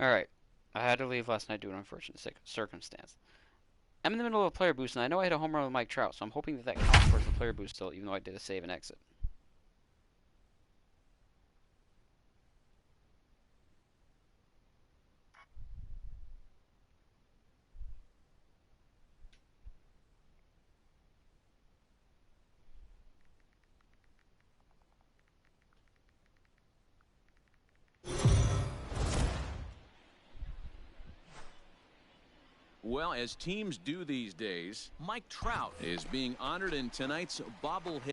Alright. I had to leave last night due to an unfortunate circumstance. I'm in the middle of a player boost, and I know I hit a home run with Mike Trout, so I'm hoping that counts towards the player boost still, even though I did a save and exit. Well, as teams do these days, Mike Trout is being honored in tonight's bobblehead.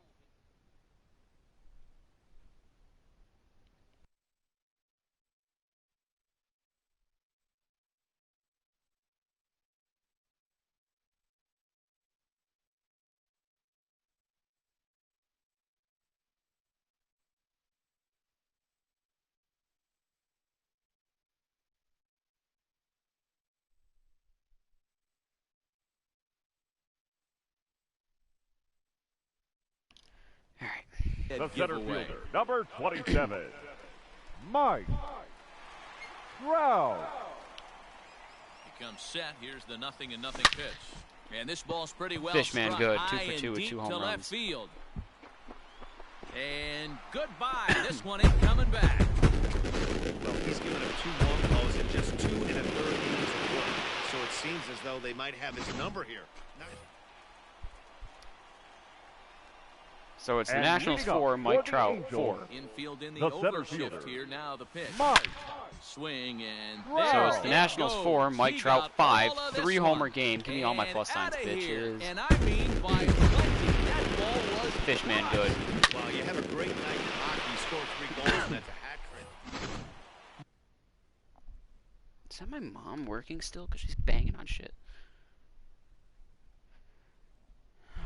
Alright. The center fielder, number 27, Mike Trout. He comes set. Here's the 0-0 pitch. And this ball's pretty well Fishman struck good. 2 high for 2 and with deep 2 to home left runs. field. And goodbye. This one ain't coming back. Well, he's given up 2 long balls in just 2 1/3 innings of work. So it seems as though they might have his number here. So it's the And Nationals leading up 4, Mike for the Trout Angels, 4. Infield in the the center overshift fielder, here. Now the pitch. Mike Swing and Trout. So it's there the it Nationals goes. 4, Mike He Trout got 5, all of this 3 homer one. game. Give me all my And plus signs, outta bitches. here. And I mean by plenty. That ball was Fishman fly. good. Well, you have a great night in hockey. Score 3 goals, and that's a hat trick. Is that my mom working still? Because she's banging on shit.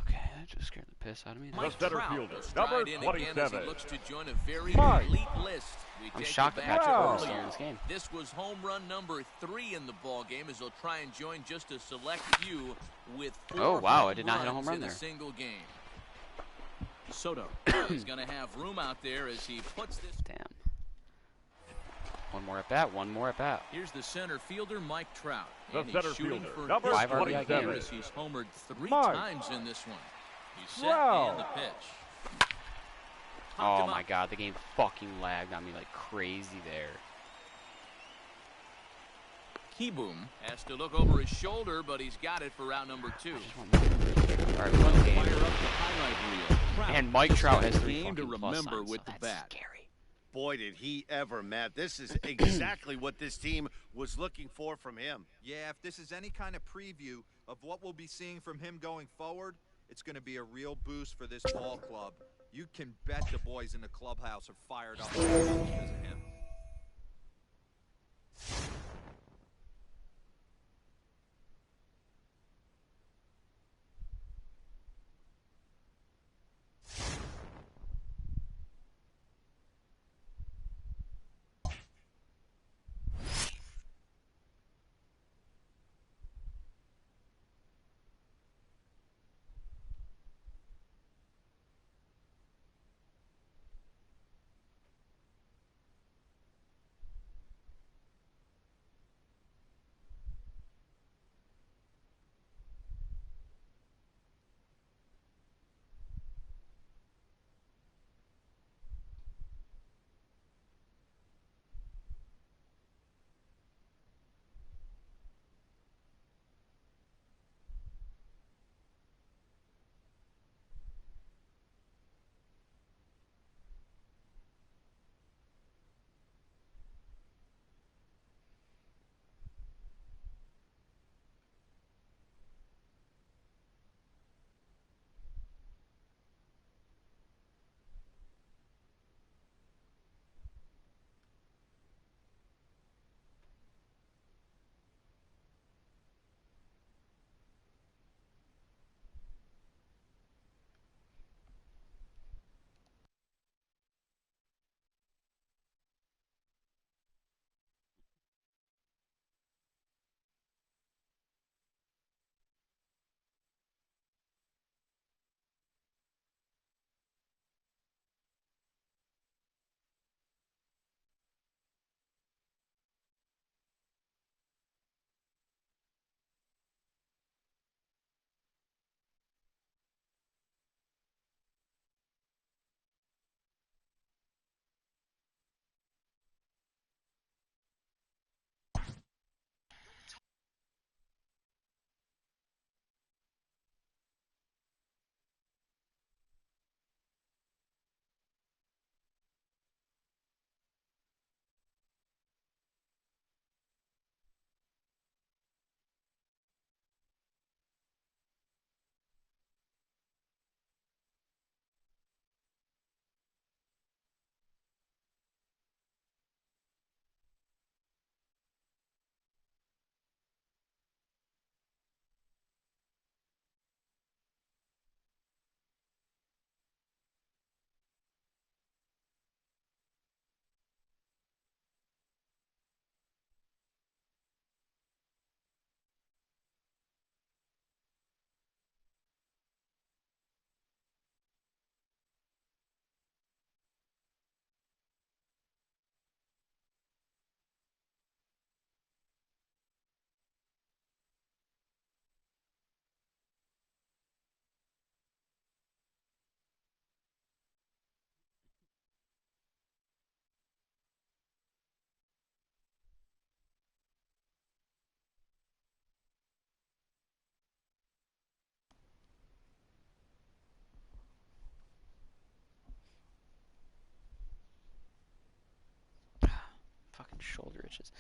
Okay, that just scared the piss out of me. The Mike center Trout fielder, will stride number in again as he 27, looks to join a very Mike elite list. We I'm take shocked you that back Patrick Trout. Roberts still in this game. This was home run number 3 in the ball game as he'll try and join just a select few with 4 Oh, wow, I home did not hit a home runs run in there. a single game. Soto is going to have room out there as he puts this. Damn. One more at bat, one more at bat. Here's the center fielder, Mike Trout. The And center he's shooting fielder, for number his 5 RBI 20th game. game as he's homered 3 Mike times in this one. He's set Trout. and the pitch. Popped Oh him my up. god, the game fucking lagged on me like crazy there. Keyboom has to look over his shoulder, but he's got it for round number 2. I just want more. Alright, one Fire game. up the highlight reel. Trout And Mike just Trout has has a 3 game to fucking plus remember signs, with so the that's bat. scary. Boy, did he ever, Matt. This is exactly what this team was looking for from him. Yeah, if this is any kind of preview of what we'll be seeing from him going forward, it's going to be a real boost for this ball club. You can bet the boys in the clubhouse are fired up because of him. Fucking shoulder itches.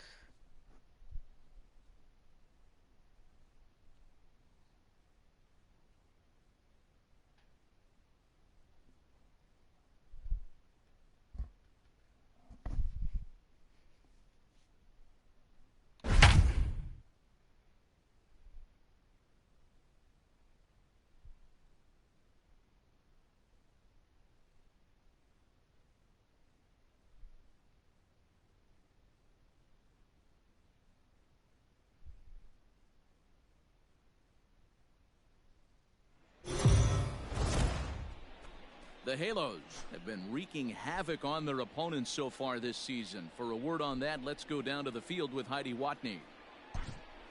The Halos have been wreaking havoc on their opponents so far this season. For a word on that, let's go down to the field with Heidi Watney.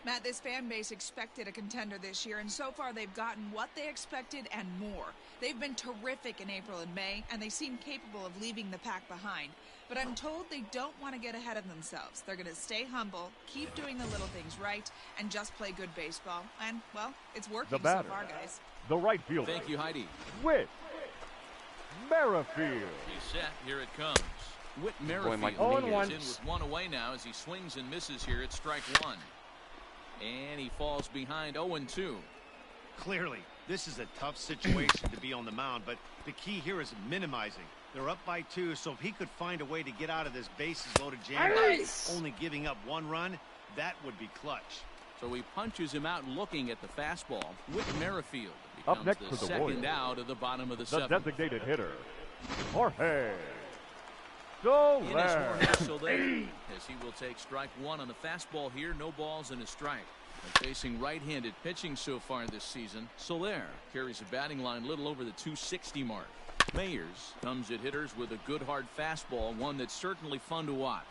Matt, this fan base expected a contender this year, and so far they've gotten what they expected and more. They've been terrific in April and May, and they seem capable of leaving the pack behind. But I'm told they don't want to get ahead of themselves. They're going to stay humble, keep doing the little things right, and just play good baseball. And, well, it's working so far, guys. The right fielder. Thank you, Heidi. Whit Merrifield. He's set. Here it comes. Whit Merrifield Mike is Mania. in with one away now as he swings and misses here at strike one. And he falls behind 0-2. Clearly, this is a tough situation to be on the mound, but the key here is minimizing. They're up by 2, so if he could find a way to get out of this bases-loaded jam, only giving up 1 run, that would be clutch. So he punches him out looking at the fastball. Whit Merrifield Up becomes next the for the second Royals, out of the bottom of the the 7th. designated hitter, Jorge In is Soler. Jorge Soler, as he will take strike one on the fastball here. No balls and a strike. And facing right-handed pitching so far this season, Soler carries a batting line little over the 260 mark. Mayers comes at hitters with a good hard fastball, one that's certainly fun to watch.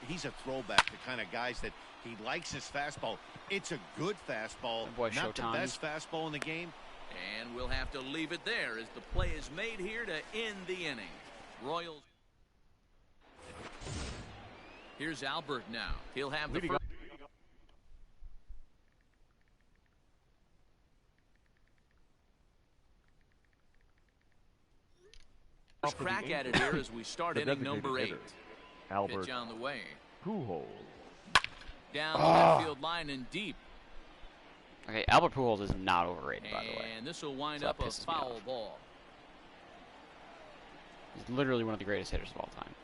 He's a throwback, the kind of guys that he likes his fastball. It's a good fastball, Boy, not the Showtime. best fastball in the game. And we'll have to leave it there as the play is made here to end the inning. Royals. Here's Albert now. He'll have the Leading first. First crack at it here as we start The inning designated number 8. hitter, Albert Pitch on the way. Pujols. Down the left field line and deep. Okay, Albert Pujols is not overrated, by the way. And this will wind So that up a pisses me foul off. ball. He's literally one of the greatest hitters of all time.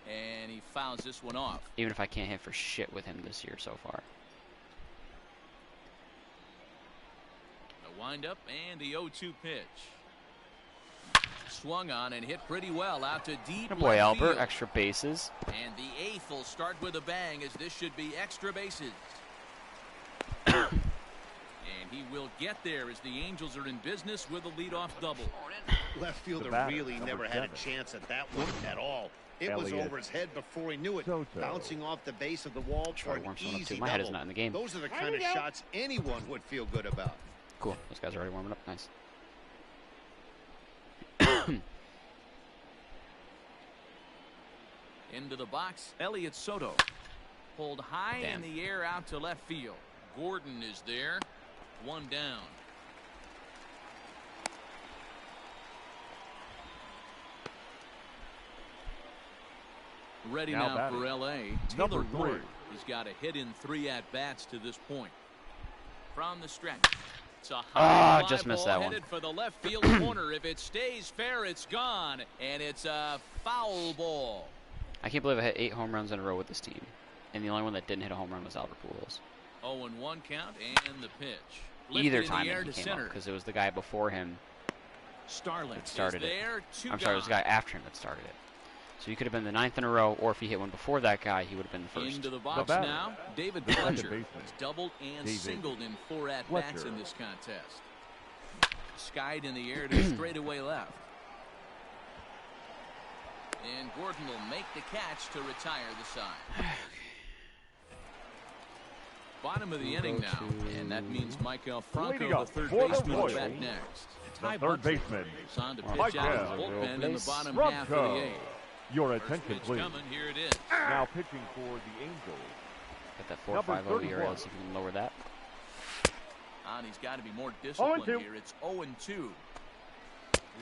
And he fouls this one off. Even if I can't hit for shit with him this year so far. The windup and the 0-2 pitch. Swung on and hit pretty well out to deep Good boy, left Albert. field. Extra bases. And the 8th will start with a bang, as this should be extra bases. And he will get there as the Angels are in business with a leadoff double. Left fielder batter, really number never had a 7. chance at that one at all. It was Elliott over his head before he knew it, Soto. bouncing off the base of the wall Try for to an warm someone up easy too. My head is double. not in the game. Those are the kind of shots anyone would feel good about. Cool. Those guys are already warming up. Nice. Into the box, Elliott Soto. Pulled high Damn. in the air out to left field. Gordon is there. One down. Ready Now now batting, for L.A. number Taylor 3. Ward has got a hit in 3 at-bats to this point. From the stretch. It's a high fly just missed ball that one. headed for the left field corner. If it stays fair, it's gone. And it's a foul ball. I can't believe I hit 8 home runs in a row with this team. And the only one that didn't hit a home run was Albert Pujols. 0-1 count and the pitch. Lifted Either in time the air that to he came up, center. because it was the guy before him Starling that started is it. there. I'm sorry, it was the guy after him that started it. So he could have been the 9th in a row, or if he hit one before that guy, he would have been the first. Into the box batter, now. David the second Fletcher baseman, has doubled and David singled in 4 at-bats Fletcher. in this contest. Skied in the air to straightaway left. And Gordon will make the catch to retire the side. Bottom of the inning now, and that means Michael Franco, Leading the up third for the baseman, will Royals, bat next. The Ty third Butler baseman, is on to pitch Michael out of the bullpen in the bottom half of the Franco. 8th. Your First attention, pitch please. coming, here it is. Now pitching for the Angels, Got that Number 4.50 ERA, 31. see if you can lower that. And he's got to be more disciplined 0-2. here. It's 0-2.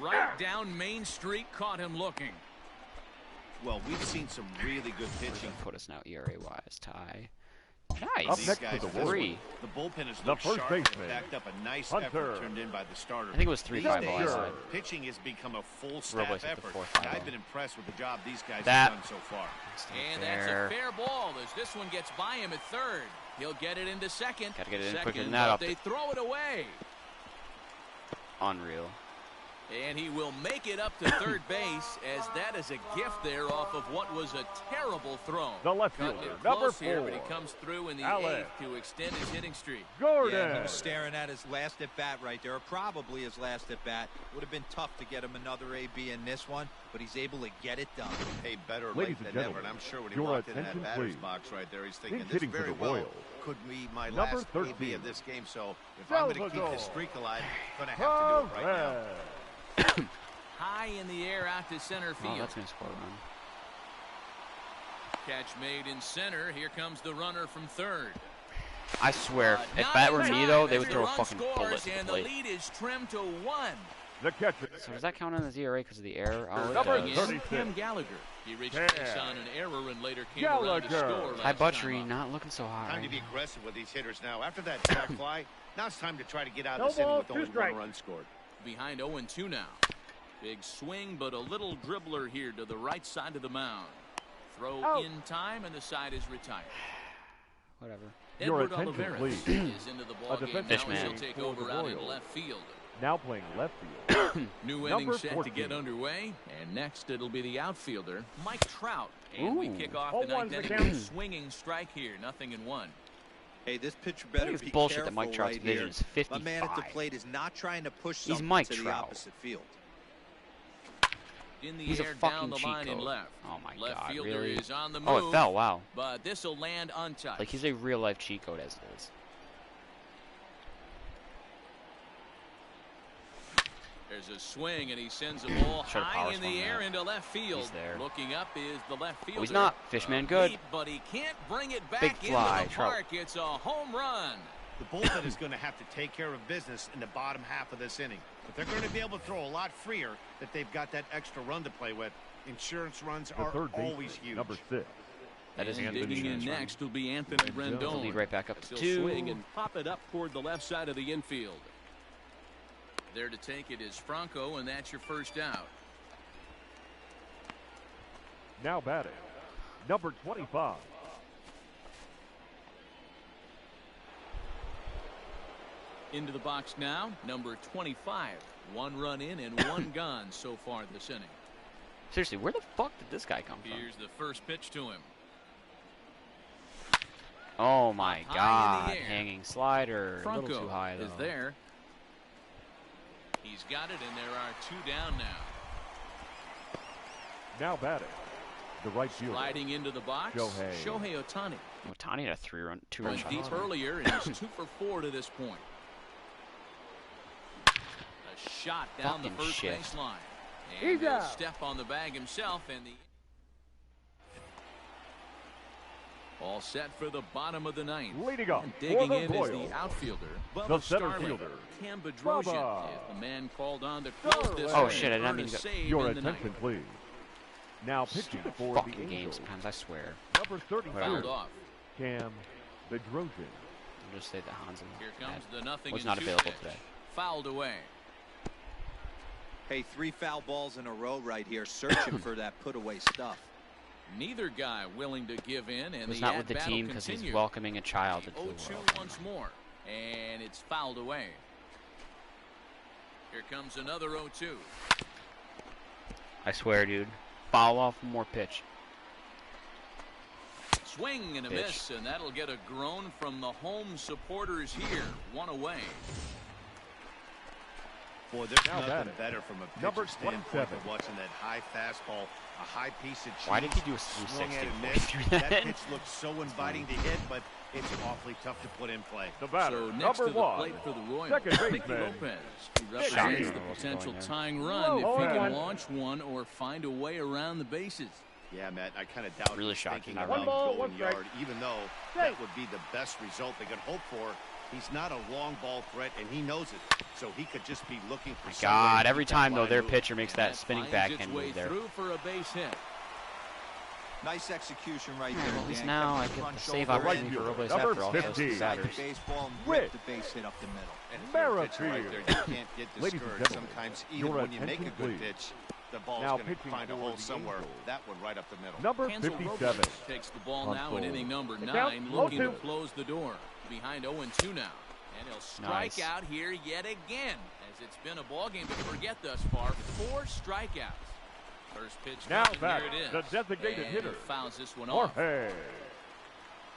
Right down Main Street, caught him looking. Well, we've seen some really good pitching. Put us now ERA-wise. Tie. Up Nice. next for the Three. The bullpen has The looked first sharp baseman, and backed up a nice Hunter. effort turned in by the starter. I think it was 3-5 These ball. days, Sure. pitching has become a full Robles staff hit the effort. 4-5 I've ball. been impressed with the job these guys That- have done so far. And that's a fair ball as this one gets by him at third. He'll get it into second. Gotta get it in Second, quicker than that. but Up they throw it away. Unreal. And he will make it up to third base as that is a gift there off of what was a terrible throw. The left Cutting fielder, it number close here, but he 4. comes through in the Alex. 8th to extend his hitting streak. Gordon. Yeah, he was staring at his last at bat right there, or probably his last at bat. Would have been tough to get him another AB in this one, but he's able to get it done. Hey, better Ladies late and than gentlemen, never. And I'm sure when he your walked in that attention, batter's please. box right there, he's thinking In this hitting for very the well Royals, could be my number last 13, AB of this game. So if I'm going to keep Salvador this streak alive, I'm going to have to do it right now. Perez. High in the air out to center Oh, field. that's gonna score a run. Catch made in center. Here comes the runner from third. I swear, if Not that in were me time though, they as would the throw a run fucking bullet scores, to the and the plate. lead is trimmed to 1. The catcher. So does that count on the ERA because of the error? Oh, it Number does. In 36. Cam Gallagher. He reached Yeah. base on an error and later came around to Gallagher. score High last time Butchery, up. not looking so high. Time to be aggressive with these hitters now. After that sac fly, now it's time to try to get out No of this inning ball, with 2 only 1 strikes. run scored. Behind 0-2 now. Big swing, but a little dribbler here to the right side of the mound. Throw Out. in time, and the side is retired. Whatever. Your Edward attention, Oliveros please. is into the ball game defensive now as he'll man take for over the out in Royals. left field. Now playing left field. New Number inning set to 14. get underway, and next it'll be the outfielder, Mike Trout. And we Ooh. kick off Home the runs ninth again. inning with a swinging strike here, 0-1. Hey, this pitcher I better think it's be bullshit careful that Mike Trout's right vision here. is 55. My man at the plate is not trying to push He's something Mike to the Trout. opposite field. In the He's a air fucking down the cheat line and code. left. Oh my Left god, fielder really? is on the move. Oh, it fell, wow. But this will land untouched. Like, he's a real-life cheat code as it is. There's a swing, and he sends a ball Should've high power in the swung air that. into left field. He's there. Looking up is the left fielder. he's not. Fishman A good. leap, but he can't bring it back Big into fly, the Trout. park. It's a home run. The bullpen is going to have to take care of business in the bottom half of this inning. But they're going to be able to throw a lot freer if they've got that extra run to play with. Insurance runs The are third always baseman, huge. number 6. That is And Anthony digging in Jones' run. next will be Anthony Jones. Rendon. Lead right back up to He'll 2. swing and pop it up toward the left side of the infield. There to take it is Franco, and that's your first out. Now batting, number 25. Into the box now, number 25. 1 run in and 1 gone so far this inning. Seriously, where the fuck did this guy come from? Here's the first pitch to him. Oh my High in the god. air. Hanging slider. A little Franco too high, though. is there. He's got it, and there are 2 down now. Now batting, the right fielder. Sliding into the box, Shohei. Ohtani. Otani had a 2-run Went shot. deep earlier, and he's 2 for 4 to this point. A shot down the Fucking first shit. baseline. He's And he'll out. step on the bag himself, and the all set for the bottom of the ninth. Leading up And for digging the in is Royals, the outfielder, the Bubba center Starling. fielder, Cam Bedrosian Bubba is the man called on to close this Starling. Oh, one shit, I and didn't earn mean a to- save Your in the ninth. attention, please. Now pitching Stupid for fucking the games Angels, sometimes, I swear. number 32, Fouled off. Cam Bedrosian. I'll just say that Hansen Here comes the nothing was and not 2 available pitch. today. Fouled away. Hey, 3 foul balls in a row right here, searching for that put-away stuff. Neither guy willing to give in, and He was the not with the at-bat will team because he's continue. welcoming a child The into the 0-2 world. once more, and it's fouled away. Here comes another 0-2. I swear, dude. Foul off one more pitch. Swing and a Pitch. miss, and that'll get a groan from the home supporters here. 1 away. Boy, there's Now nothing batting, better from a number pitcher's standpoint 27. than watching that high fastball, a high piece of cheese. Why did he do a swung 360 at and before missed. he threw that That in? pitch looked so inviting to hit, but it's awfully tough to put in play. The batter, So next number to the 1, plate for the Royals, second Mickey baseman, Lopez. He represents Shocking. the What's potential going there? tying run if he Hold can on. launch one or find a way around the bases. Yeah, Matt, I kind of doubt Really he's shocking, thinking that about run. One ball, going one strike. yard, even though that would be the best result they could hope for. He's not a long ball threat, and he knows it. So he could just be looking for some way to God, keep every that time, though, line their moving. pitcher makes And that spinning finds backhand its way move there. through for a base hit. Nice execution right there. At least Dan. now I Kept the get front the save shoulder opportunity in. for Robles Number after all. Those 15. two Side batters. the baseball and Whip. rip the base hit up the middle. And if you're a pitcher right Merrifield. there, you can't get Ladies and discouraged. gentlemen, Sometimes even your when you make a attention, good please. pitch, the ball's Now going to pitching find a for hole the somewhere. Angels. That one right up the middle. Number Hansel 57. Robles takes the ball now in Console. inning number The 9, count, looking to 0-2. close the door. Behind 0-2 now. And he'll strike Nice. out here yet again, as it's been a ball game to forget thus far. 4 strikeouts. First pitch Now coming, back, here it is. the designated And hitter. he fouls this one off. Jorge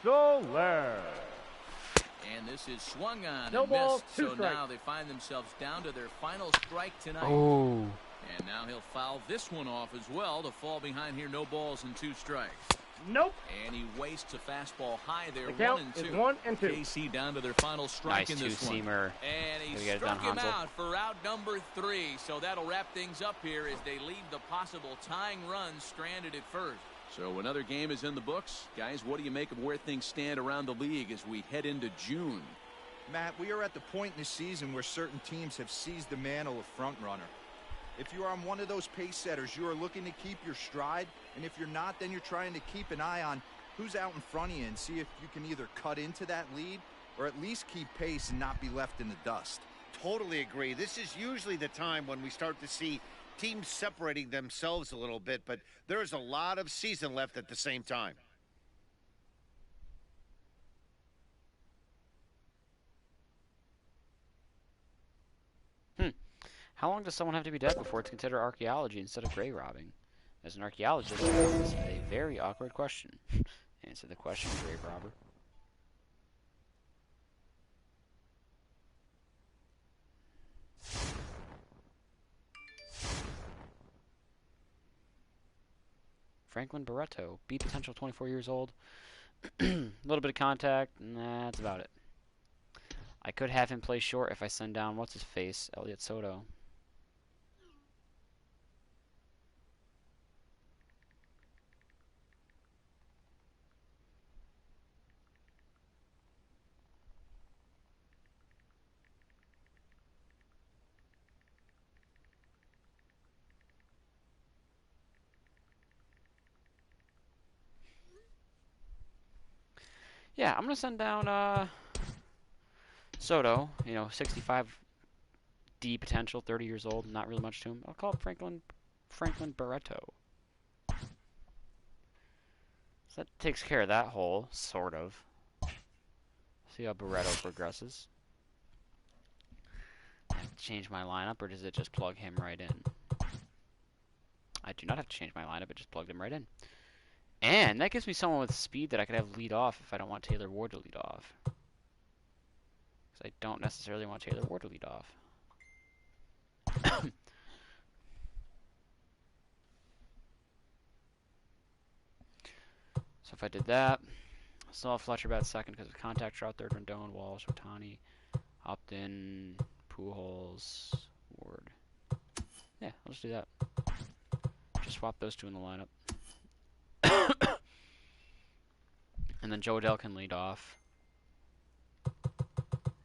Soler. And this is swung on No and ball, missed. 2 So strikes. now they find themselves down to their final strike tonight. Oh. And now he'll foul this one off as well to fall behind here. No balls and 2 strikes. Nope. And he wastes a fastball high there. The count 1 and is 2. 1 and 2. KC down to their final strike Nice in this one. two-seamer. And he Gotta get it struck done, him Hansel. out for out number 3. So that'll wrap things up here as they leave the possible tying run stranded at first. So another game is in the books. Guys, what do you make of where things stand around the league as we head into June? Matt, we are at the point in the season where certain teams have seized the mantle of front runner. If you are on one of those pace setters, you are looking to keep your stride, and if you're not, then you're trying to keep an eye on who's out in front of you and see if you can either cut into that lead or at least keep pace and not be left in the dust. Totally agree. This is usually the time when we start to see teams separating themselves a little bit, but there's a lot of season left at the same time. How long does someone have to be dead before it's considered archaeology instead of grave robbing? As an archaeologist, this is a very awkward question. Answer the question, grave robber. Franklin Barreto, B potential, 24 years old. A little bit of contact, and that's about it. I could have him play short if I send down what's his face, Elliot Soto. Yeah, I'm gonna send down Soto. You know, 65 D potential, 30 years old, not really much to him. I'll call it Franklin Barreto. So that takes care of that hole, sort of. See how Barreto progresses. I have to change my lineup, or does it just plug him right in? I do not have to change my lineup, it just plugged him right in. And that gives me someone with speed that I could have lead off if I don't want Taylor Ward to lead off. Because I don't necessarily want Taylor Ward to lead off. So if I did that, still have Fletcher bat second because of contact shot, third Rendon, Walsh, Otani, Upton, Pujols, Ward. Yeah, I'll just do that. Just swap those two in the lineup. And then Joe Adell can lead off.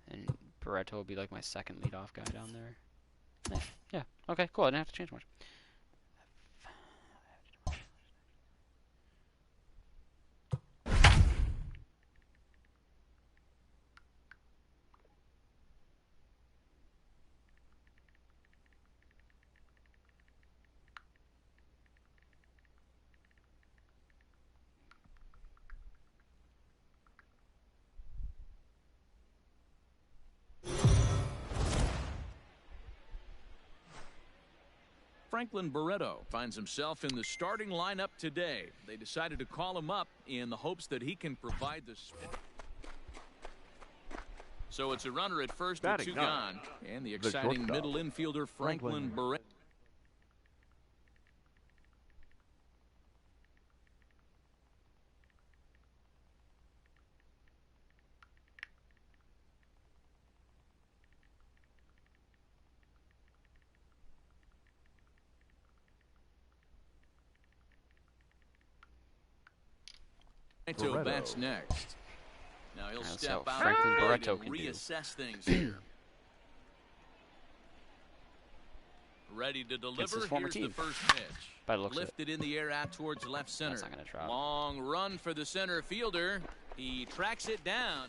And Barreto will be like my second leadoff guy down there. Yeah, okay, cool. I didn't have to change much. Franklin Barreto finds himself in the starting lineup today. They decided to call him up in the hopes that he can provide the spin. So it's a runner at first with Batting 2 nine. gone. And the exciting shortstop, middle infielder Franklin Barreto. Barreto. Bats next. Now he'll That's step how out Franklin and Barreto can do. reassess things here. Ready to deliver. Against his former Here's team. the first pitch. By the looks of it. Lifted in the air out towards left center. That's not going to drop. Long run for the center fielder. He tracks it down.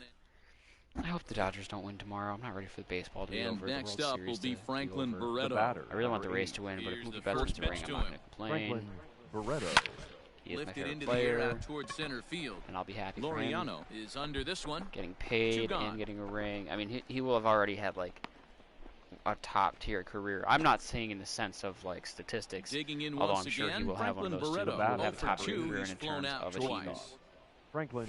I hope the Dodgers don't win tomorrow. I'm not ready for the baseball to be And over. next the World up Series will be to Franklin over. Barreto. I really want the Rays to win, but if Here's Mookie the Betts first wins the ring, pitch I'm to not him. going to complain. Franklin Barreto. He is my Lifted favorite into the air player, out towards center field. and I'll be happy for him. Laureano is under this one. Getting paid gone. and getting a ring. I mean, he will have already had, like, a top-tier career. I'm not saying in the sense of, like, statistics, Digging in although once I'm sure again, he will have one of those Franklin too. Barreto. He will have a 0 for top-tier 2. career He's in flown terms out of a team. twice. Franklin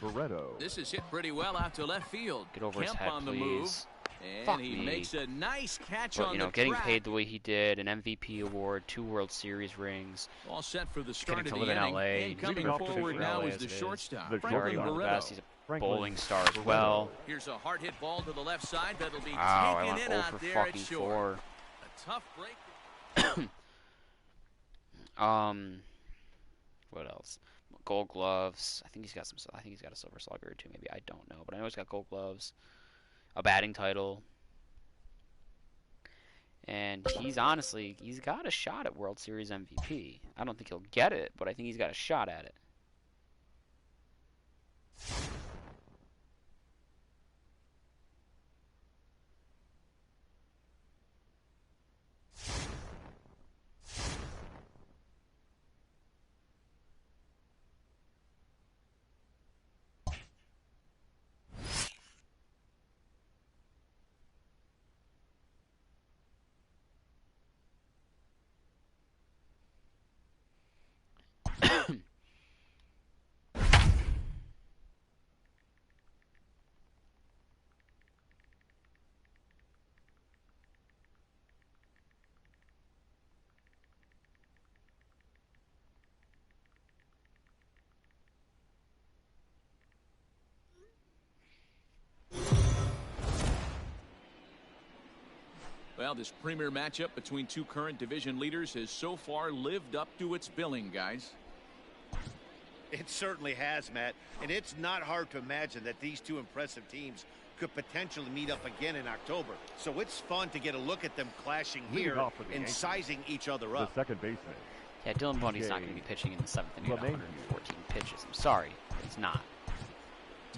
Barreto. This is hit pretty well out to left field. Get over his Kemp head, on the move. please. And Fuck he me. makes a nice catch But, on you know, the getting track. paid the way he did, an MVP award, 2 World Series rings, All set for the start getting of to the live in inning. LA. And coming Leading off the forward pitch now LA is as the it is. shortstop, The already Franklin one of the Barreto. best. He's a Franklin bowling star as Barreto. well. Here's a hard hit ball to the left side that'll be Wow, I taken went in 0 out for there fucking at short. 4. A tough break. What else? Gold gloves. I think he's got some. I think he's got a silver slugger or 2. Maybe I don't know, but I know he's got gold gloves, a batting title, and he's got a shot at World Series MVP. I don't think he'll get it, but I think he's got a shot at it. Well, this premier matchup between two current division leaders has so far lived up to its billing, guys. It certainly has, Matt, and it's not hard to imagine that these two impressive teams could potentially meet up again in October. So it's fun to get a look at them clashing Leading here off for the and Yankees, sizing each other The up. second baseman. Yeah, Dylan Bundy's not going to be pitching in the 7th inning at LeMahieu. 114 pitches. I'm sorry, but he's not.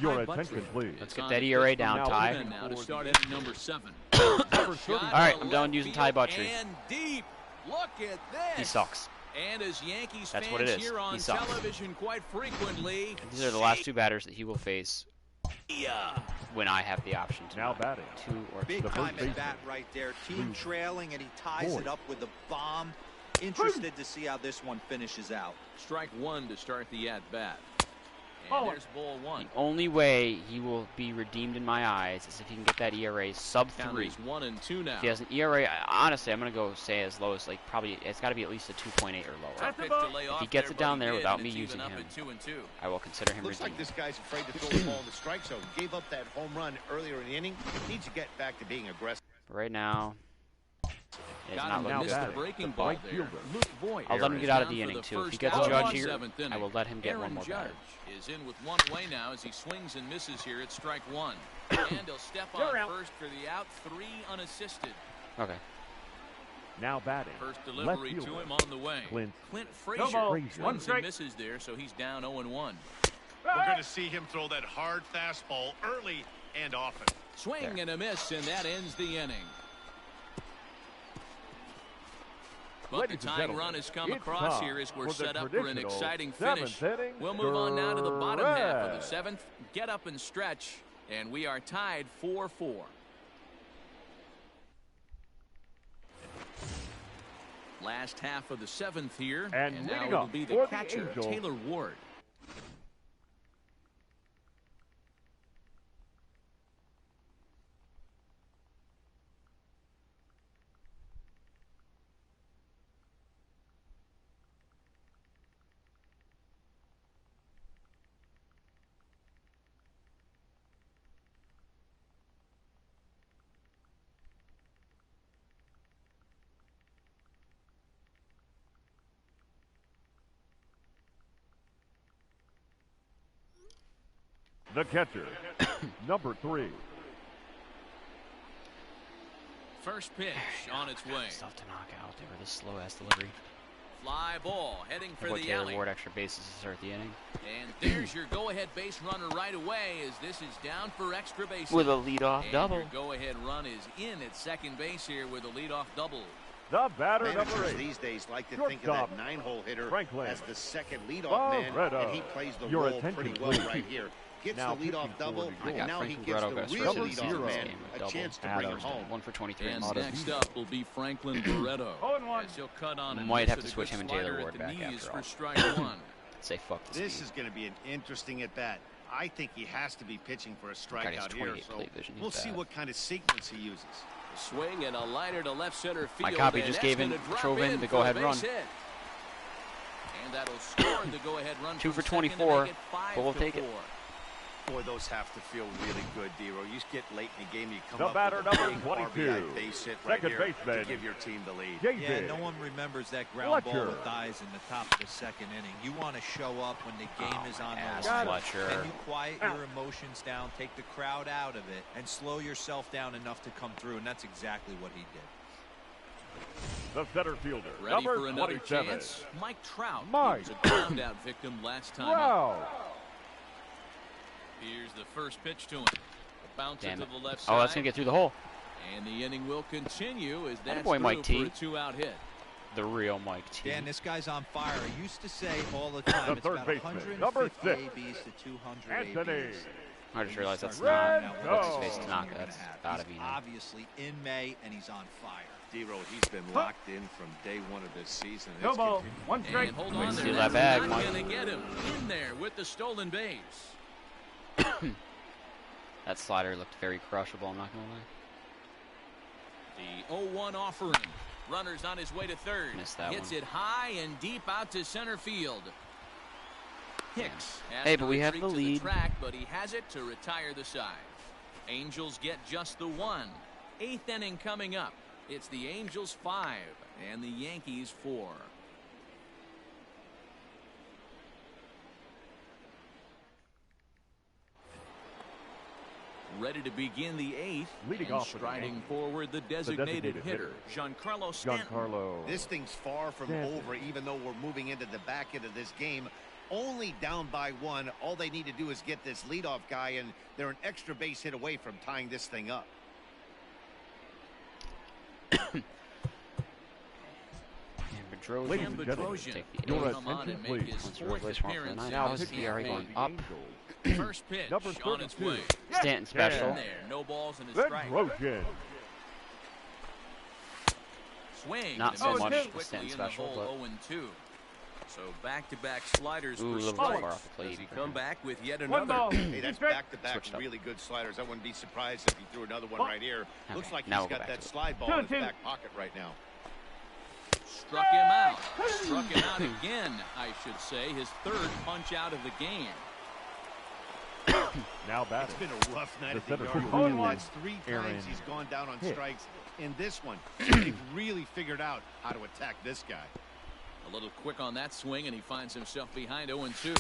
Your Ty attention, Buttrell please. Let's is get on that the ERA fifth down, from Ty. Now to start at number 7. All right, I'm done using Ty Buttrell. And deep. Look at this. He sucks. And as Yankees That's fans what it is. here on He sucks. television quite frequently, These are the last 2 batters that he will face yeah. when I have the option to. Now batting. 2 or Big The time first baseman. at bat right there. Team Blue. trailing, and he ties Boyd. it up with a bomb. Interested to see how this one finishes out. Strike 1 to start the at-bat. Oh. And there's ball 1. The only way he will be redeemed in my eyes is if he can get that ERA sub Count 3. is 1 and 2 now. If he has an ERA, honestly, I'm going to go say as low as, like, probably, it's got to be at least a 2.8 or lower. Tough pitch to lay If off he gets there, it down but he there did, without and me it's using even up him, at 2 and 2. I will consider him Looks like redeemed. this guy's afraid to throw the ball in the strike zone. Gave up that home run earlier in the inning. Needs to get back to being aggressive. But right now, it's Got not him to looking miss now the good. batting, breaking the ball right there. fielder. Luke Voigt I'll let him is get out of down the for inning, too. If he first gets out Judge of the here, 7th inning. I will let him get one Aaron more Judge batter. is in with one away now as he swings and misses here at strike 1. And he'll step on first for the out, 3 unassisted. Okay. Now batting. First Left delivery to fielder. him on the way. Clint Frazier Frazier. swings and misses there, so he's down 0-1. We're going to see him throw that hard fastball early and often. Swing and a miss, and that ends the inning. But the Ladies and tying gentlemen, run has come it's across time here as we're for the set up for an traditional exciting finish. 7th inning We'll move on now to the bottom half of the stretch. 7th. Get up and stretch, and we are tied 4-4. Last half of the 7th here, And now leading it'll up be the for the catcher, Angels. Taylor Ward. The catcher, number 3. First pitch on its way. Stuff to knock out there with a slow ass delivery. Fly ball heading for Avoid the Taylor alley. Ward extra bases to start the inning. And there's your go-ahead base runner right away as this is down for extra bases. With a leadoff And double. your go-ahead run is in at second base here with a leadoff double. The batter, number Managers 8. these days like to think Shortstop, of that 9-hole hitter Franklin. as the second leadoff man, Barreto. and he plays the Your role attention, pretty well please. right here. Gets Now the leadoff pitching double, for the and now he Franklin gives Barreto the got real switched in leadoff this man game with a double. chance to bring him Adams. home. 1 for 23. And Auto next beat. up will be Franklin Barreto. 0-1. As he'll cut on and Might miss have with to a switch good him and Taylor slider Ward at the back knees after for all. strike one. Say fuck the This speed. is going to be an interesting at bat. I think he has to be pitching for a Guy has strikeout here, 28 so plate vision. He's we'll see bad. what kind of sequence he uses. A swing and a liner to left center field. My copy and just that's gave in, gonna drop drove in in the for a go-ahead base run. hit. And that'll score the go-ahead run. 2 for from second to 24, make it 5 but we'll to take it. 4. Boy, those have to feel really good, Dero. You just get late in the game, you come The up batter, with a number big 22. RBI base hit right Second here baseman. to give your team the lead. JJ. Yeah, no one remembers that ground Fletcher. ball that dies in the top of the second inning. You want to show up when the game is on ass, the line. Fletcher. And you quiet your emotions down, take the crowd out of it, and slow yourself down enough to come through, and that's exactly what he did. The center fielder, Ready number for another 27. chance? Mike Trout. Mike. He was a ground out victim last time up. Wow. Here's the first pitch to him. Bounce it Damn to it. the left side. Oh, that's going to get through the hole. And the inning will continue as that's Attaboy, Mike through T. for a 2-out hit. The real Mike T. Dan, this guy's on fire. I used to say all the time, The it's third about baseman, 150 number 6. ABs to 200 Anthony. ABs. I just realized that's Red not Go. what's his face You're Tanaka. gonna That's have. gotta He's be now. obviously in May, and he's on fire. Dero, he's been locked in from day one of this season. No It's ball. continued. One strike. And hold Wait, on there. steal that That's bag, not Mike. gonna get him in there with the stolen base. That slider looked very crushable, I'm not going to lie. The 0-1 offering. Runner's on his way to third. Missed that Hits one. it high and deep out to center field. Hicks has Hey, to but we have retreat the to lead. track, but he has it to retire the side. Angels get just the 1. 8th inning coming up. It's the Angels 5 and the Yankees 4. Ready to begin the 8th. Leading and off for the striding Yankees, forward, the designated hitter, Giancarlo Stanton. Giancarlo. This thing's far from Stanton. over, even though we're moving into the back end of this game. Only down by 1. All they need to do is get this leadoff guy, and they're an extra base hit away from tying this thing up. And Ladies Bedrosian and Cam gentlemen, Bedrosian take the your will eight. come on and attention, make please. his Once we 4th replace one for the appearance night. in Now this his ERA campaign. going up. First pitch Number on its 32. way. Stanton special. In there, no balls in his Red strike. Roshan. Swing. Not and so misses much quickly the Stanton in special, the hole, 0-2. So back-to-back sliders Ooh, a for little far strikes. off the plate. Does he come back with yet One another? ball. Hey, that's back-to-back Switched up. really good sliders. I wouldn't be surprised if he threw another one right here. Looks Okay, like now he's we'll go got back that to it. slide ball in his back pocket right now. Struck him out. Struck him out again, I should say. His 3rd punch out of the game. Now It's batting. been a rough night The at the center yard. field, That's 3 Aaron times he's gone down on Hicks. strikes. In this one, they've really figured out how to attack this guy. A little quick on that swing, and he finds himself behind 0-2.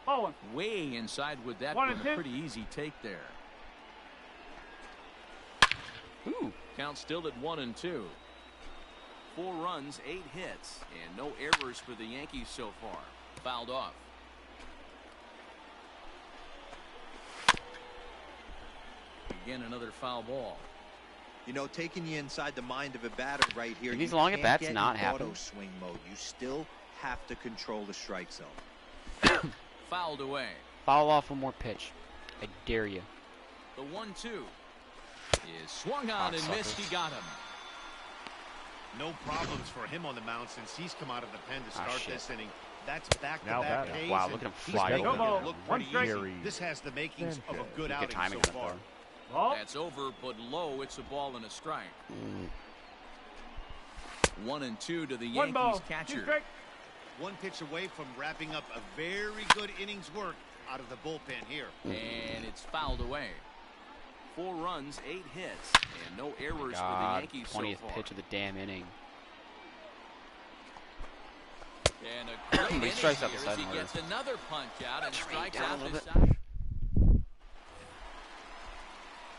Ball. Way inside with that 1 one. and A 2. pretty easy take there. Ooh. Count still at 1-2. 4 runs, 8 hits, and no errors for the Yankees so far. Fouled off. Again, another foul ball. You know, taking you inside the mind of a batter right here. Do these you long can't at-bats get not in happen? auto swing mode. You still have to control the strike zone. Fouled away. Foul off one more pitch. I dare you. The 1-2 is swung on and missed. He got him. No problems for him on the mound since he's come out of the pen to start shit. this inning. That's Now back-to-back batting. Ks. Wow, and look at him he's fly making over it there. look One pretty strike. easy. This has the makings of a good Good outing timing so on that far. throw. Ball. That's over, but low. It's a ball and a strike. 1-2 to the One Yankees ball. catcher. 2 strike. One pitch away from wrapping up a very good innings work out of the bullpen here. And it's fouled away. 4 runs, 8 hits, and no errors for the God, Yankees so 20th far. pitch of the damn inning. And a great He inning strikes out here the as side he motor. gets another punch out and strikes down a out little this bit. side.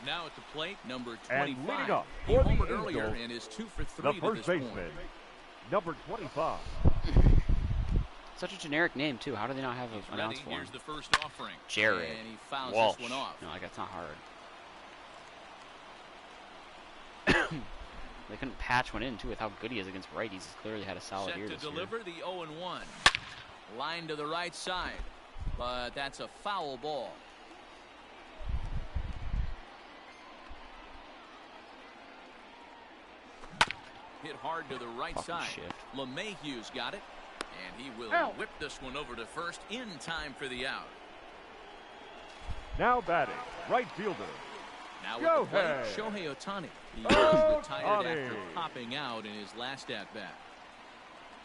Now at the plate, number And leading 25. up He for the homered earlier Angels, and is 2 for 3 the to first this baseman, point. number 25. Such a generic name, too. How do they not have He's an announce ready. for him? Here's the first offering. Jared And he fouls Walsh. this one off. No, like, that's not hard. They couldn't patch one in, too, with how good he is against righties. He's clearly had a solid year Set to this deliver year. the 0-1. Line to the right side. But that's a foul ball. Hit hard to the right Fucking side. shift. LeMahieu's got it. And he will whip this one over to first in time for the out. Now batting, right fielder, Now with the plate, Shohei Ohtani. He was retired after popping out in his last at-bat.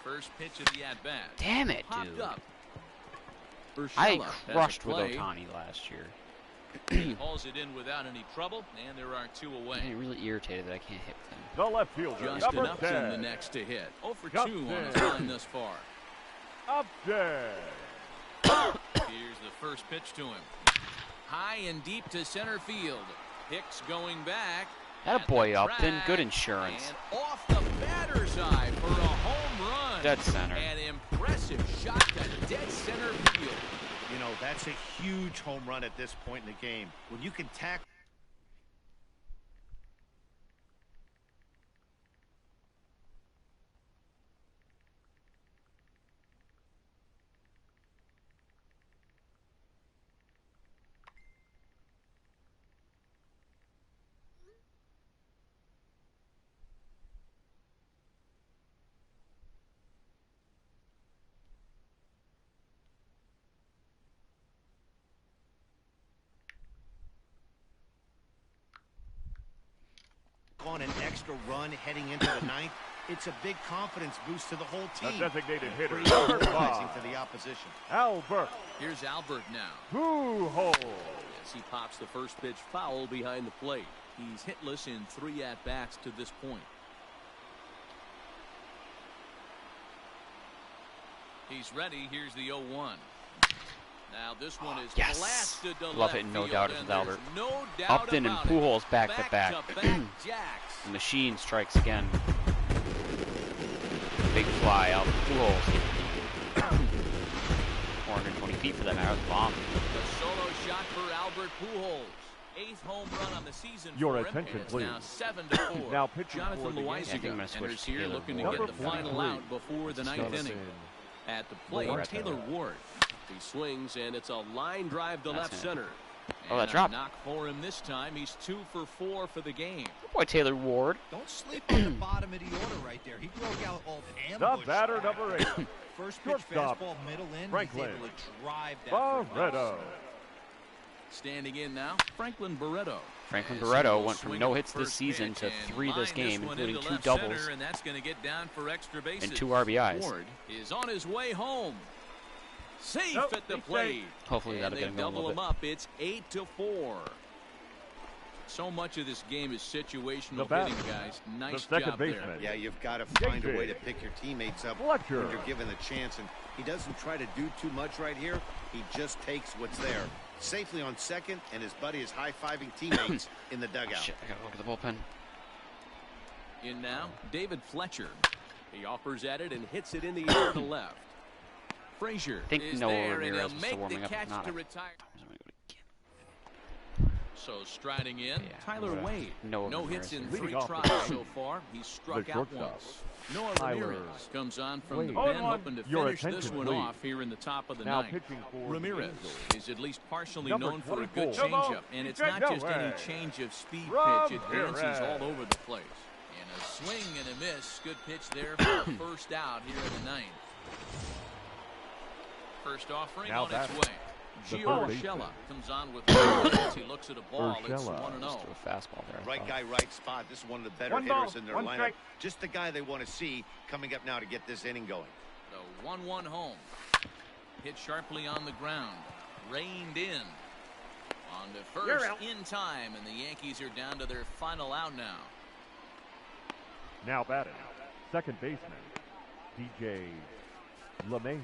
First pitch of the at-bat. Damn it, Popped dude. up. I Urshela has a crushed with play. Ohtani last year. He hauls it in without any trouble, and there are two I'm away. getting really irritated that I can't hit with him. the left fielder, Just number enough in 10. the next to hit. 0 for 2 Got on his it. line thus far. Up there. Here's the first pitch to him. High and deep to center field. Hicks going back. That at boy the Upton, track, good insurance. And off the batter's eye for a home run. Dead center. An impressive shot to dead center field. You know, that's a huge home run at this point in the game. When you can tackle. On an extra run heading into the ninth, it's a big confidence boost to the whole The team. designated hitter, Pretty number demoralizing 5, to the opposition. Albert Here's Albert now. Pujols. As he pops the first pitch foul behind the plate. He's hitless in 3 at-bats to this point. He's ready. Here's the 0-1. Now this one is Yes. blasted to Love left it, no field, doubt and it's there's Albert. No doubt Upton and about it. Pujols back to back. Jacks. The machine strikes again. Big fly out Pujols. 420 feet for that matter. That's a bomb. The solo shot for Albert Pujols. 8th home run on the season Your for him, attention, and it's please. now 7-4. Now pitching for Jonathan the Yankees. I think I'm Loaiziga gonna switch enters to here Taylor looking to Ward. get the Number final 43. out before the 9th inning. At the plate, Ward. Taylor Ward. He swings, and it's a line drive to That's left him. center. Oh, that And a dropped. knock for him this time. He's 2 for 4 for the game. Good boy, Taylor Ward. Don't sleep on the bottom of the order right there. He broke out all The ambush. batter, number 8, First pitch shortstop, fastball, middle in. Franklin He's able to drive that for Barreto. Standing in now, Franklin Barreto. Franklin As he Barreto will went from swing no at hits the this first season pitch to and 3 this line game, one including into 2 left doubles center, and that's going to get down for extra bases. and 2 RBIs. Ward is on his way home. Safe Nope, at the he's plate. Hopefully And that'll they get him going a double little him bit. up. It's 8-4. So much of this game is situational The bat, hitting, guys. Nice second job there. baseman. Yeah, you've got to find a JJ. way to pick your teammates up Fletcher. when you're given the chance. And he doesn't try to do too much right here. He just takes what's there. Safely on second, and his buddy is high-fiving teammates in the dugout. Shit, I gotta look at the bullpen. In now, David Fletcher. He offers at it and hits it in the air to left. Frazier I think is Noah there, and Ramirez he'll was still make warming the up. catch If not, to I retire. was gonna go to Kim. So striding in, Yeah, Tyler Noah- Wade. Noah No Ramirez hits in leading 3 off the tries team. so far. He's struck The out shortstop, once. Noah Tyler Ramirez comes on from the Wade. pen, 0-1. hoping to Your finish this attention, one please. off here in the top of the Now 9th. pitching for the Ramirez Angels, is at least partially number known for a good 24. changeup, and it's not just any Ramirez. change of speed Ramirez. pitch. It dances all over the place. And a swing and a miss. Good pitch there for the first out here in the 9th. First offering Now on its batting. way. The Gio third Urshela comes on with as he looks at a ball. It's Urshela. 1-0. Just threw a fastball there. I Right thought. guy, right spot. This is one of the better One ball, hitters in their one lineup. strike. Just the guy they want to see coming up now to get this inning going. The 1-1 home. Hit sharply on the ground. Reined in. On to You're first out. in time, and the Yankees are down to their final out now. now batting, second baseman, DJ LeMahieu.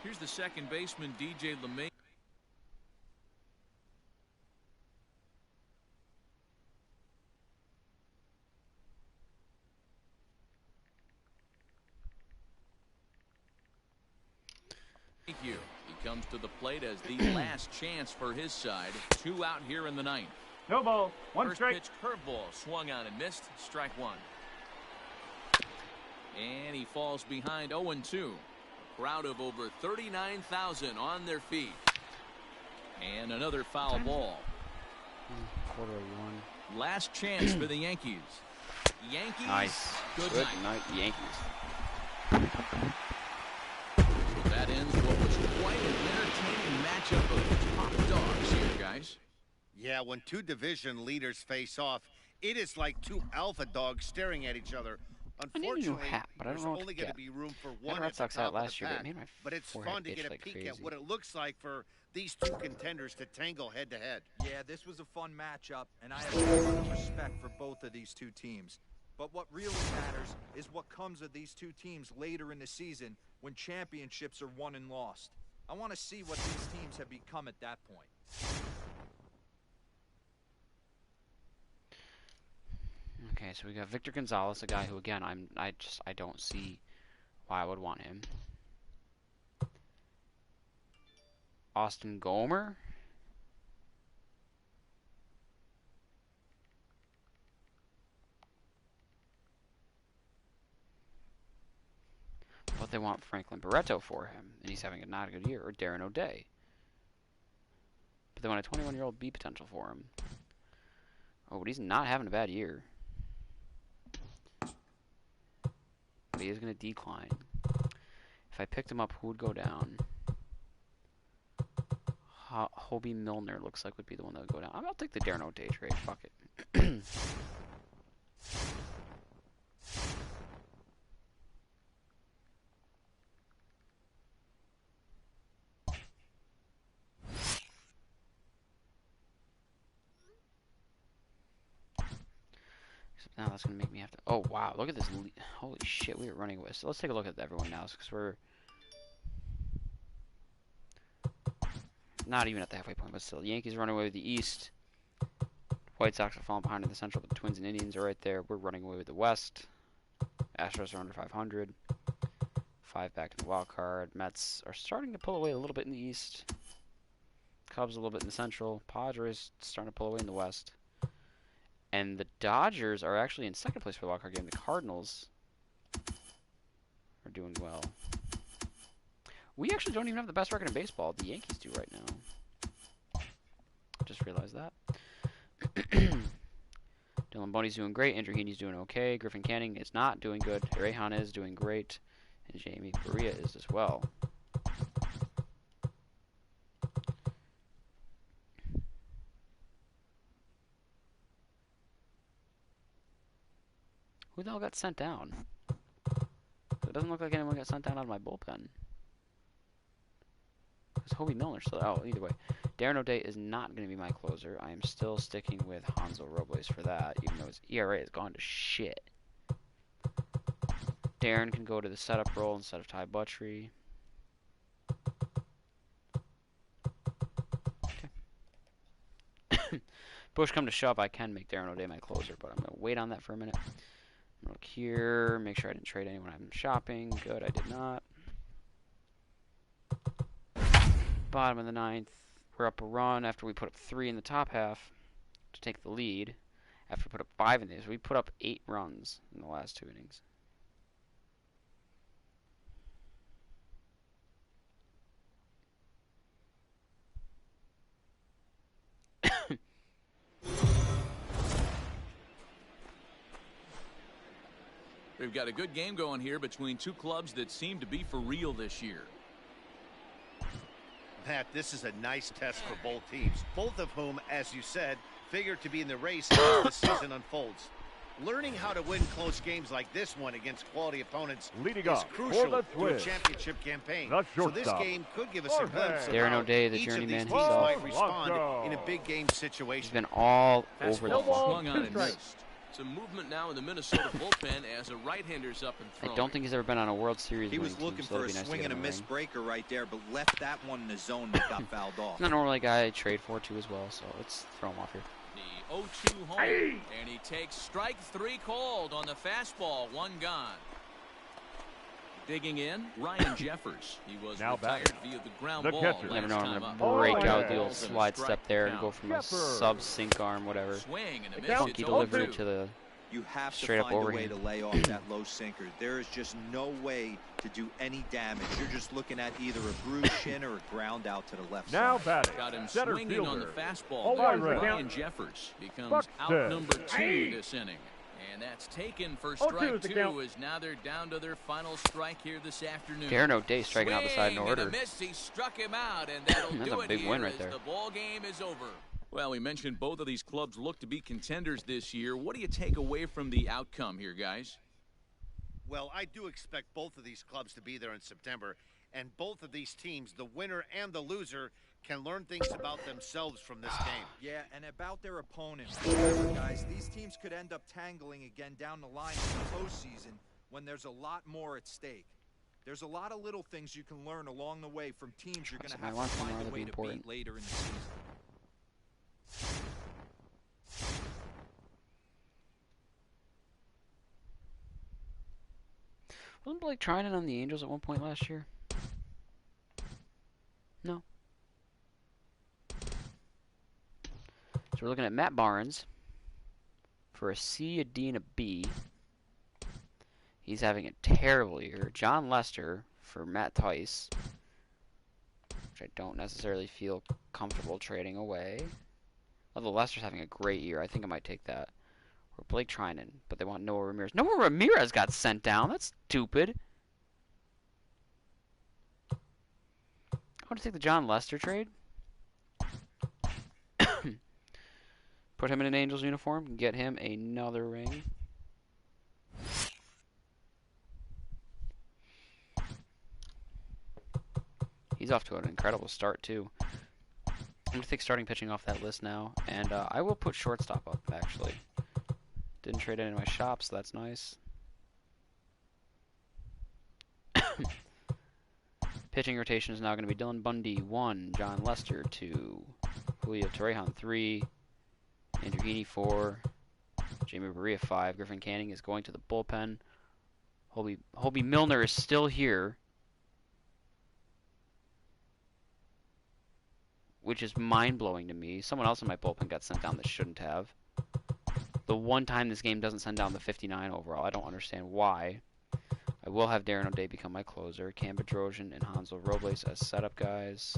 Here's the second baseman, DJ LeMay. Thank you. He comes to the plate as the last chance for his side. 2 out here in the 9th. No ball. One First strike. pitch curveball swung on and missed. Strike 1. And he falls behind 0-2. A crowd of over 39,000 on their feet. And another foul ball. Quarter of 1. Last chance for the Yankees. Yankees. Nice. Good night, Yankees. So that ends what was quite an entertaining matchup of top dogs here, guys. Yeah, when two division leaders face off, it is like two alpha dogs staring at each other. I need a new Unfortunately, hat, but I don't there's know what only to going to get. be room for I had one a Red at the Sox hat top of last the year, but it pack. made my But it's forehead fun to itch get a like peek crazy. at what it looks like for these two contenders to tangle head to head. Yeah, this was a fun matchup, and I have a lot of respect for both of these two teams. But what really matters is what comes of these two teams later in the season when championships are won and lost. I want to see what these teams have become at that point. Okay, so we got Victor Gonzalez, a guy who, again, I don't see why I would want him. Austin Gomer. But they want Franklin Barreto for him, and he's having not a good year. Or Darren O'Day. But they want a 21-year-old B potential for him. Oh, but he's not having a bad year. But he is going to decline. If I picked him up, who would go down? Hobie Milner looks like would be the one that would go down. I'll take the Darren O'Day trade. Fuck it. Except now that's going to make me have to... Oh, wow. Look at this. Holy shit, we are running away. So let's take a look at everyone now, because we're... Not even at the halfway point, but still. Yankees running away with the East. White Sox are falling behind in the Central, but the Twins and Indians are right there. We're running away with the West. Astros are under 500. 5 back in the wild card. Mets are starting to pull away a little bit in the East. Cubs a little bit in the Central. Padres starting to pull away in the West. And the Dodgers are actually in second place for the wild card game. The Cardinals are doing well. We actually don't even have the best record in baseball. The Yankees do right now. Just realized that. Dylan Bundy's doing great. Andrew Heaney's doing okay. Griffin Canning is not doing good. Rayhan is doing great. And Jamie Correa is as well. Who the hell got sent down? It doesn't look like anyone got sent down out of my bullpen. Because Hobie Milner still... Oh, either way. Darren O'Day is not going to be my closer. I am still sticking with Hanzo Robles for that, even though his ERA has gone to shit. Darren can go to the setup role instead of Ty Buttrey. Okay. Push come to shove, I can make Darren O'Day my closer, but I'm going to wait on that for a minute. I'm going to look here, make sure I didn't trade anyone I'm shopping. Good, I did not. Bottom of the 9th. We're up a run after we put up 3 in the top half to take the lead. After we put up 5 in these, we put up 8 runs in the last 2 innings. We've got a good game going here between two clubs that seem to be for real this year. Pat, this is a nice test for both teams, both of whom, as you said, figure to be in the race as the season unfolds. Learning how to win close games like this one against quality opponents Leading is off for crucial the to a Twins, championship campaign. the So this shortstop, game could give us a glimpse of Darren how O'Day, the each of these journeyman teams himself. might respond in a big game He's situation. been all over the Fastball ball. swung on and missed. Some movement now in the Minnesota bullpen as a right-hander's up and I throwing. don't think he's ever been on a World Series He was winning team, looking so for a that'd be nice to swing get and a him miss ring. breaker right there, but left that one in the zone that got fouled off. He's not normally a guy I trade for too as well, so let's throw him off here. The 0-2 home, and he takes strike 3 called on the fastball. 1 gone. Digging in, Ryan Jeffers. He was Now retired batting, via the ground the ball catcher. You never last know, I'm time going up. to break Oh, out with the yeah. old slide step there and go from a Jeffers. sub-sink arm, whatever. Swing and a miss. Count Funky It's delivery 0-2. to the You have straight to up find a way overhand. to lay off that low sinker. There is just no way to do any damage. You're just looking at either a bruised shin or a ground out to the left Now side. batting, Got him center swinging on the fielder. fastball. Oh, There, right. Ryan Jeffers becomes Buck out says. number 2 this inning. And that's taken for 0-2 strike is the 2 count. as now they're down to their final strike here this afternoon. Darren O'Day striking out the side in Swing order. and a miss. He struck him out, and that'll That's do a it big here win right as there. the ball game is over. Well, we mentioned both of these clubs look to be contenders this year. What do you take away from the outcome here, guys? Well, I do expect both of these clubs to be there in September, and both of these teams, the winner and the loser, can learn things about themselves from this game. Yeah, and about their opponent, guys. These teams could end up tangling again down the line in the postseason when there's a lot more at stake. There's a lot of little things you can learn along the way from teams you're going to have to find a way to beat later in the season. Wasn't Blake Trinan on the Angels at one point last year? No. So we're looking at Matt Barnes for a C, a D, and a B. He's having a terrible year. John Lester for Matt Tice, which I don't necessarily feel comfortable trading away. Although Lester's having a great year, I think I might take that. Or Blake Trinan, but they want Noah Ramirez. Noah Ramirez got sent down. That's stupid. I want to take the John Lester trade. Put him in an Angels uniform and get him another ring. He's off to an incredible start, too. I'm going to take starting pitching off that list now. And I will put shortstop up, actually. Didn't trade any of my shops, so that's nice. Pitching rotation is now going to be Dylan Bundy 1, John Lester 2, Julio Torrejon 3, Andrew Heaney 4, Jamie Barria 5, Griffin Canning is going to the bullpen. Hobie Milner is still here, which is mind-blowing to me. Someone else in my bullpen got sent down that shouldn't have. The one time this game doesn't send down the 59 overall. I don't understand why. I will have Darren O'Day become my closer. Cam Bedrosian and Hansel Robles as setup guys.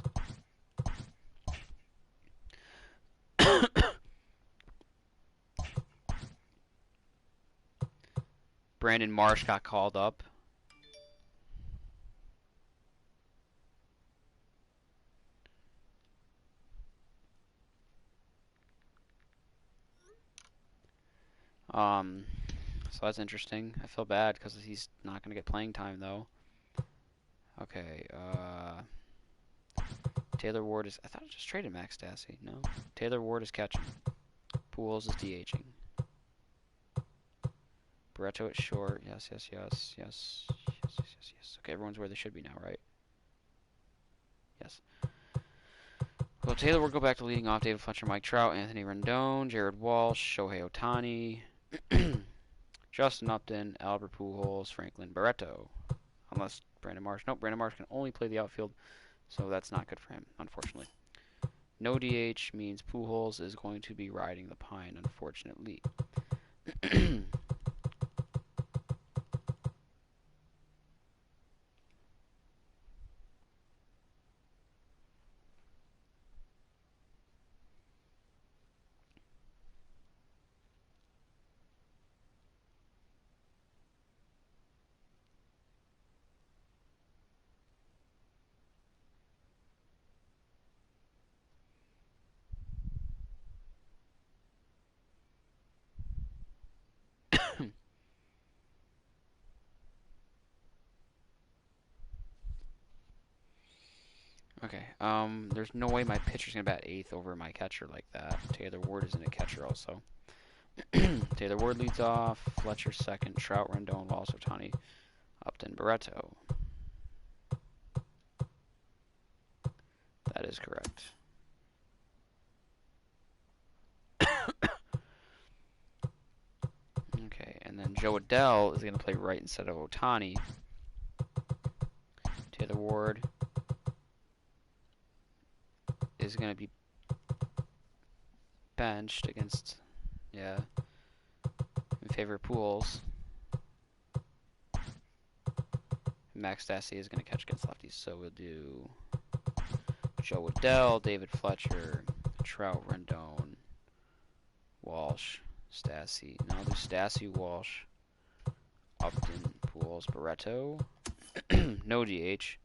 Brandon Marsh got called up. So that's interesting. I feel bad because he's not going to get playing time, though. Okay, Taylor Ward is... I thought I just traded Max Stassi. No. Taylor Ward is catching. Pujols is DHing. Barreto at short. Yes. Okay, everyone's where they should be now, right? Yes. Well, Taylor Ward go back to leading off. David Fletcher, Mike Trout, Anthony Rendon, Jared Walsh, Shohei Ohtani, Justin Upton, Albert Pujols, Franklin Barreto. Unless Brandon Marsh. Nope, Brandon Marsh can only play the outfield, so that's not good for him, unfortunately. No DH means Pujols is going to be riding the pine, unfortunately. Okay, there's no way my pitcher's gonna bat 8th over my catcher like that. Taylor Ward isn't a catcher also. Taylor Ward leads off, Fletcher second, Trout, Rendon, Walsh, Ohtani, Upton, Barreto. That is correct. Okay, and then Joe Adell is gonna play right instead of Ohtani. Ward is going to be benched against, yeah, in favor of Pools. Max Stassi is going to catch against lefties, so we'll do Joe Waddell, David Fletcher, Trout, Rendon, Walsh, Stassi. No, I'll do Stassi, Walsh, Upton, Pools, Barreto. No DH.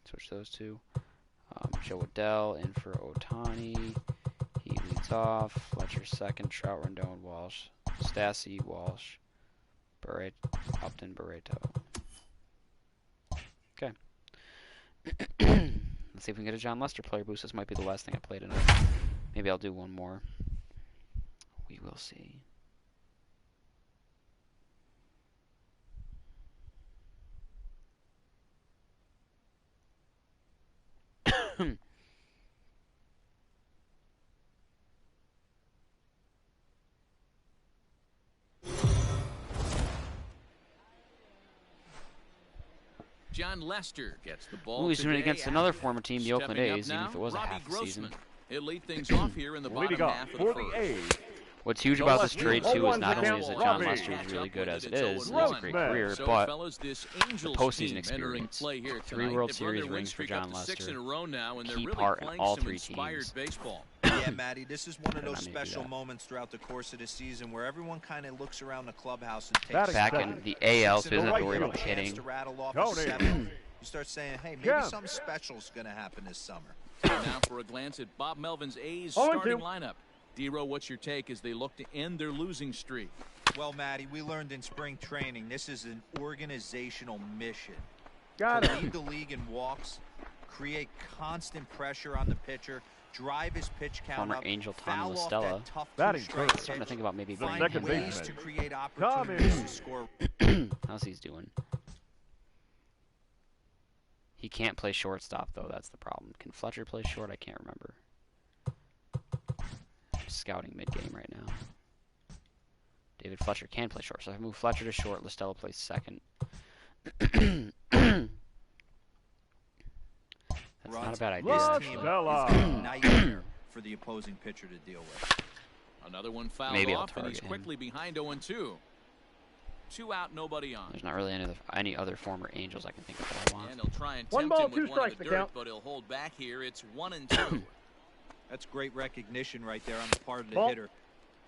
Switch those two. Joe Waddell in for Ohtani. He leads off. Fletcher second. Trout, Rendon, Walsh, Stassi, Walsh, Upton, Barreto. Okay. Let's see if we can get a John Lester player boost. This might be the last thing I play tonight. Maybe I'll do one more. We will see. John Lester gets the ball. Ooh, he's doing it against another former team, the Oakland A's, even if it was a half the season. He'll lead things off here in the bottom Leading off half of for the the first. A's. What's huge about this trade, too, is not Robbie. only is that John Lester is really good as it is, and has a great career, So, but fellas, this the Angels postseason team entering experience. play here 3 tonight. World They've run Series their win rings for streak up John to 6 Lester. in a row now, and they're Key really part in playing all some 3 inspired teams. baseball. Yeah, Matty, this is one of Better those not make me do special that. moments throughout the course of the season where everyone kind of looks around the clubhouse and takes Batting Back second. in the AL, so he doesn't have to Right worry field. about chance hitting. to rattle off Tony. a 7. You start saying, hey, maybe Yeah. something special's going to happen this summer. Now for a glance at Bob Melvin's A's 0-2. starting lineup. D-Row, what's your take as they look to end their losing streak? Well, Matty, we learned in spring training this is an organizational mission. Got To it. lead the league in walks, create constant pressure on the pitcher, drive his pitch count Former up, Angel Tom foul off Listella. that tough Batting two-strike third. Starting to pitch, think about maybe find bringing second him ways baseman. to create Tommy. opportunities to score. in. How's he doing? He can't play shortstop, though. That's the problem. Can Fletcher play short? I can't remember. I'm scouting mid-game right now. David Fletcher can play short, so if I move Fletcher to short, Listella plays second. That's not a bad idea. This actually. team Stella. is a nightmare for the opposing pitcher to deal with. Another one fouled Maybe I'll off, and he's target him. quickly behind 0-2. 2 out, nobody on. There's not really any other former Angels I can think of that I want. And he'll try and One tempt ball, him with two one in strikes the to dirt, count. but he'll hold back here. It's 1-2. That's great recognition right there on the part of the Ball. hitter.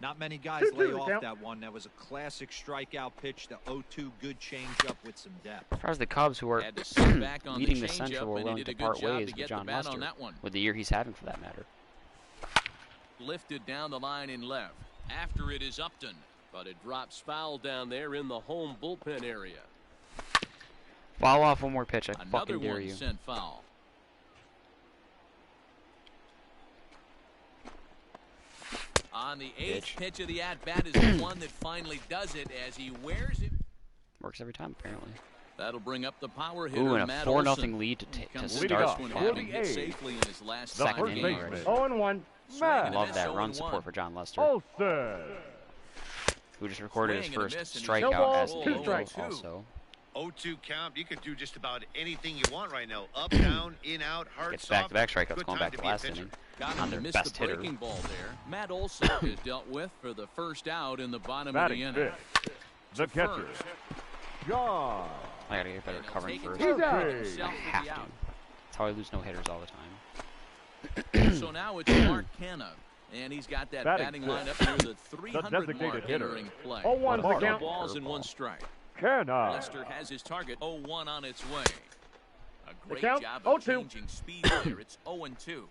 Not many guys 2-2 lay to off count. that one. That was a classic strikeout pitch. The 0-2 good changeup with some depth. As far as the Cubs, who are Had to sit back on leading the the Central, changeup, were and he willing did to a good part job ways to with get John the bat Lester, on that one. with the year he's having for that matter. Lifted down the line in left. After it is Upton. But it drops foul down there in the home bullpen area. Follow off one more pitch, I Another fucking dare one you. sent foul. On the 8th pitch of the at-bat is the one that finally does it as he wears it. Works every time, apparently. That'll bring up the power hitter, Ooh, and a Matt 4-0 Olson. lead to Comes Leading start off one for having the hit A's. safely in his last The 5 first inning games. baseman. already. 0-1. Swing Matt. and a Love miss, that run 0-1. support for John Lester, Olsen. who just recorded his Swing and a first miss, and he's strikeout no as ball, an two Angel strikes. also. 0-2 count. You could do just about anything you want right now. Up, down, in, out, hard, Gets soft. back-to-back strikeouts Good going time back to be a last pitcher. inning. Got On him their to miss best the hitter. breaking ball there. Matt Olson is dealt with for the first out in the bottom Batting of the inning. fifth. The catcher. First. John. I gotta get better And he'll covering take it first. He's to out. himself with Have the to. out. That's how I lose no-hitters all the time. So now it's Mark Canna, and he's got that Batting batting fifth. lineup near the 300 designated mark hitter. entering play. 0-1 Four to count. balls and Curveball. 1 strike. Canna. Lester has his target 0-1 on its way. A great count, job of 0-2. changing speed there. It's 0-2.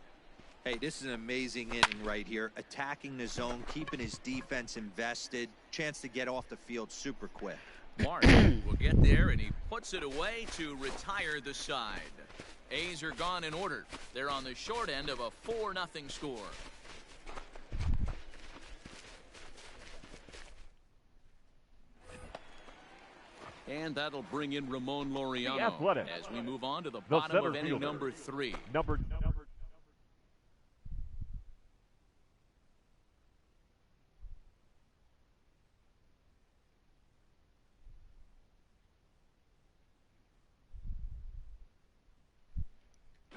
Hey, this is an amazing inning right here. Attacking the zone, keeping his defense invested. Chance to get off the field super quick. Mark will get there, and he puts it away to retire the side. A's are gone in order. They're on the short end of a 4-0 score. And that'll bring in Ramon Laureano Athletic. as we move on to the The bottom center of inning fielder. number 3. Number.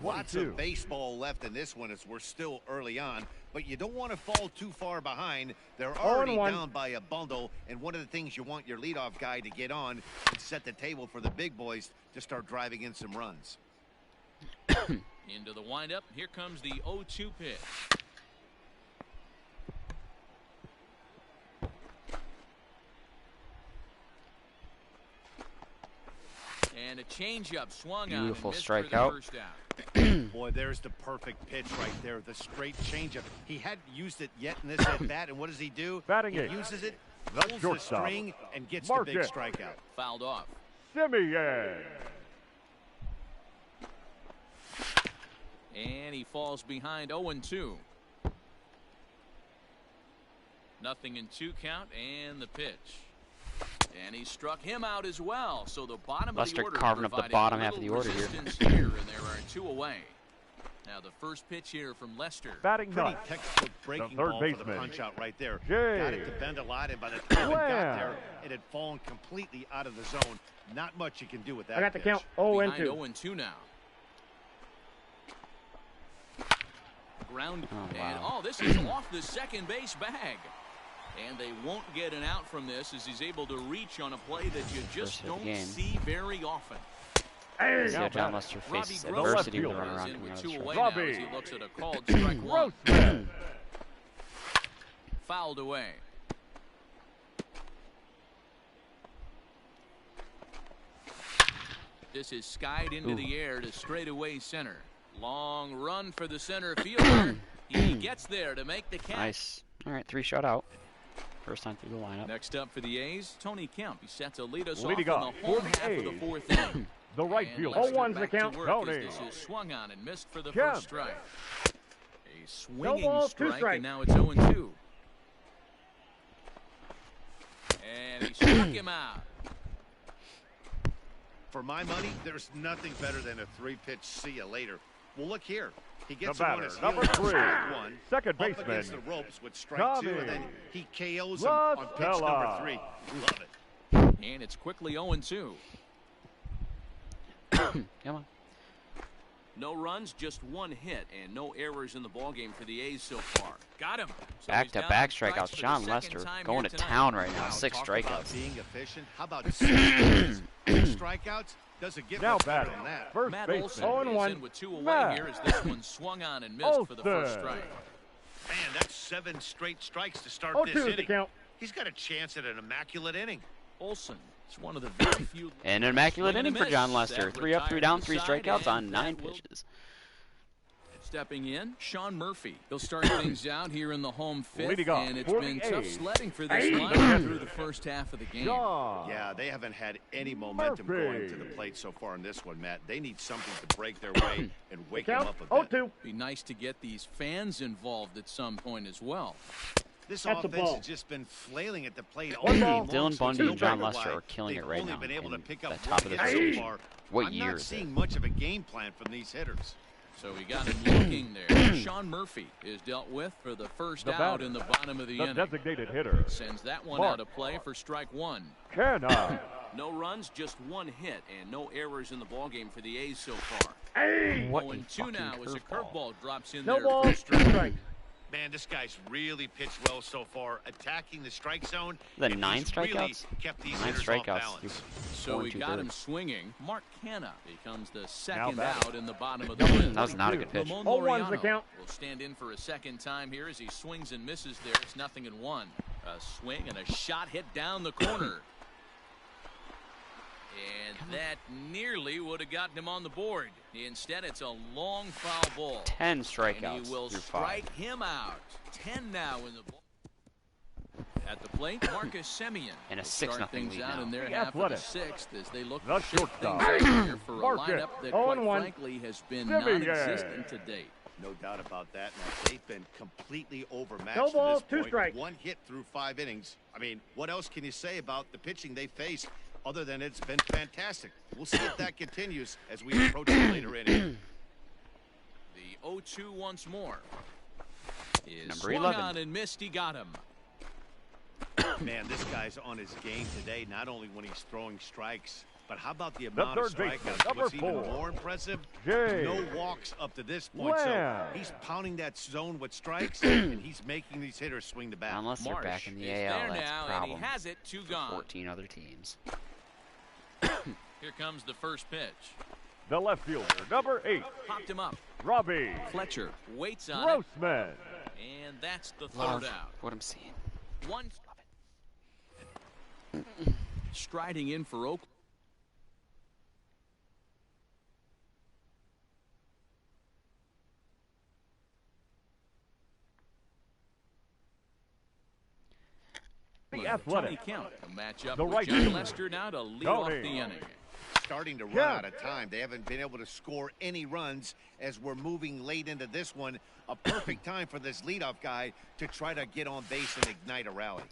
Lots 22. of baseball left in this one as we're still early on, but you don't want to fall too far behind. They're already 0-1. down by a bundle, and one of the things you want your leadoff guy to get on and set the table for the big boys to start driving in some runs. Into the windup. Here comes the 0-2 pitch. And a changeup swung on. Beautiful And missed for the strikeout. first out. Boy, there's the perfect pitch right there. The straight changeup. He hadn't used it yet in this at bat, and what does he do? Batting He eighth. uses it, The pulls the shortstop. string, and gets Mark the big it. strikeout. Fouled off. Simeon. And he falls behind 0-2. Nothing in 2 count, and the pitch. And he struck him out as well. So the bottom Lester of the order carving up the providing bottom a half of the little order here. resistance here, and there are 2 away. Now the first pitch here from Lester. Batting Pretty ninth. textbook breaking third ball for the baseman. punch out right there. Jay. Got it to bend a lot, and by the time it got Slam. there, it had fallen completely out of the zone. Not much you can do with that. I got the pitch. count. Behind 0-2. 0-2 now. Ground. Oh, And wow. this is off the second base bag. And they won't get an out from this as he's able to reach on a play that you just First hit of don't the game. see very often. Hey, See how John Lester Robbie faces Gross adversity with fielder running is around around in coming with out 2 of the away strike. now as Robbie. he looks at a called strike one. Grossman. Fouled away. This is skied into the air to straightaway center. Long run for the center fielder. He gets there to make the catch. Nice. All right, 3 shutout. First time through the lineup. Next up for the A's, Tony Kemp. He's set to lead us Leading off off in the home for the half of the A's. 4th inning. The right And fielder. Lester 0-1's the back to count. work Tony. as this is swung on and missed for the Kemp. first strike. A swinging balls, 2 strike, strikes. and now it's 0-2. And he struck him out. For my money, there's nothing better than a 3-pitch see you later. Well, look here. He The gets him on batter, his number heels on 3, strike 1, second up baseman, against the ropes with strike Tommy 2, and then he KOs him on pitch number LaStella. 3. Love it. And it's quickly 0-2. Come on. No runs, just 1 hit, and no errors in the ballgame for the A's so far. Got him. So he's down Back-to-back on strikes strikeouts. for the John second Lester time going here to tonight. town right now. Wow, 6 talk about strikeouts. being efficient. How about 6 strikeouts? 6 strikeouts? Doesn't get Now much better batting. than that. First Matt baseman. Olson 0-1. is in with 2 away Matt here as this one swung on and missed for the first Olson. strike. Man, that's 7 straight strikes to start 0-2 this is the inning. count. He's got a chance at an immaculate inning. Olson is one of the very few. An immaculate Swing and inning for a John miss. Lester. That 3 up, 3 retired down, to 3 the strikeouts side, on and 9 that will- pitches. Stepping in, Sean Murphy. He'll start things out here in the home 5th, Leading off and it's for been the tough A's. sledding for this Hey. line through the first half of the game. John. Yeah, they haven't had any momentum Murphy. going to the plate so far in this one, Matt. They need something to break their way and wake them Count. up a bit. 0-2. Be nice to get these fans involved at some point as well. This At the offense ball. has just been flailing at the plate all One game ball. long, Dylan so Bundy it's and John no wonder Lester why are killing they've it right only now been able to in pick the up top one of the hit season. so far. What I'm year not is seeing it? much of a game plan from these hitters. So we got him looking there. Sean Murphy is dealt with for the first The out batter, in the bottom of the The inning. designated hitter. Sends that one Mark. out of play for strike 1. Kenna. No runs, just 1 hit, and no errors in the ballgame for the A's so far. Hey, What a 0-2 fucking now as a curveball. curveball drops in no there. balls, for 2 strike. strikes. Man, this guy's really pitched well so far, attacking the strike zone. The and 9 he's really strikeouts? kept these 9 hitters off strikeouts. balance. So 4 we got 2/3. him swinging. Mark Canha becomes the second batting. out in the bottom of the 5th. That was not a good pitch. Ramon 0-1's the Laureano count. will stand in for a second time here as he swings and misses there. It's 0-1. A swing and a shot hit down the corner. And that nearly would have gotten him on the board. Instead, it's a long foul ball. 10 And strikeouts he will through 5. strike him out. 10 now in the ball. At the plate, Marcus Semien. And a will 6-0 start things lead out now. in their The half of the Athletic. 6th as they look The to shake shortstop. things up here for a Mark it. lineup that, quite 0-1. frankly, has been Simeon. non-existent to date. No doubt about that. Now, they've been completely overmatched No to balls, this 2 point. strikes. 1 hit through 5 innings. I mean, what else can you say about the pitching they face other than it's been fantastic? We'll see if that continues as we approach the later inning. The 0-2 once more. Is Number swung 11. on and missed. He got him. Man, this guy's on his game today, not only when he's throwing strikes, But how about the The amount of third baseman, strikeouts? number What's even 4, more impressive, Jay no walks up to this point. So Lamb. he's pounding that zone with strikes, and he's making these hitters swing the bat. Unless they're Marsh back in the is AL, there that's now, a and problem. he has it, 2 gone. 14 other teams. Here comes the first pitch. The left fielder, number 8, Popped him up. Robbie Fletcher waits on Grossman. it, and that's the Love third out. what I'm seeing. One. Striding in for Oakland. The Athletic. Tony Kemp will match up The with right John fielder, Lester now to lead Tony. off the inning. Starting to run Yeah. out of time. They haven't been able to score any runs as we're moving late into this one. A perfect time for this leadoff guy to try to get on base and ignite a rally.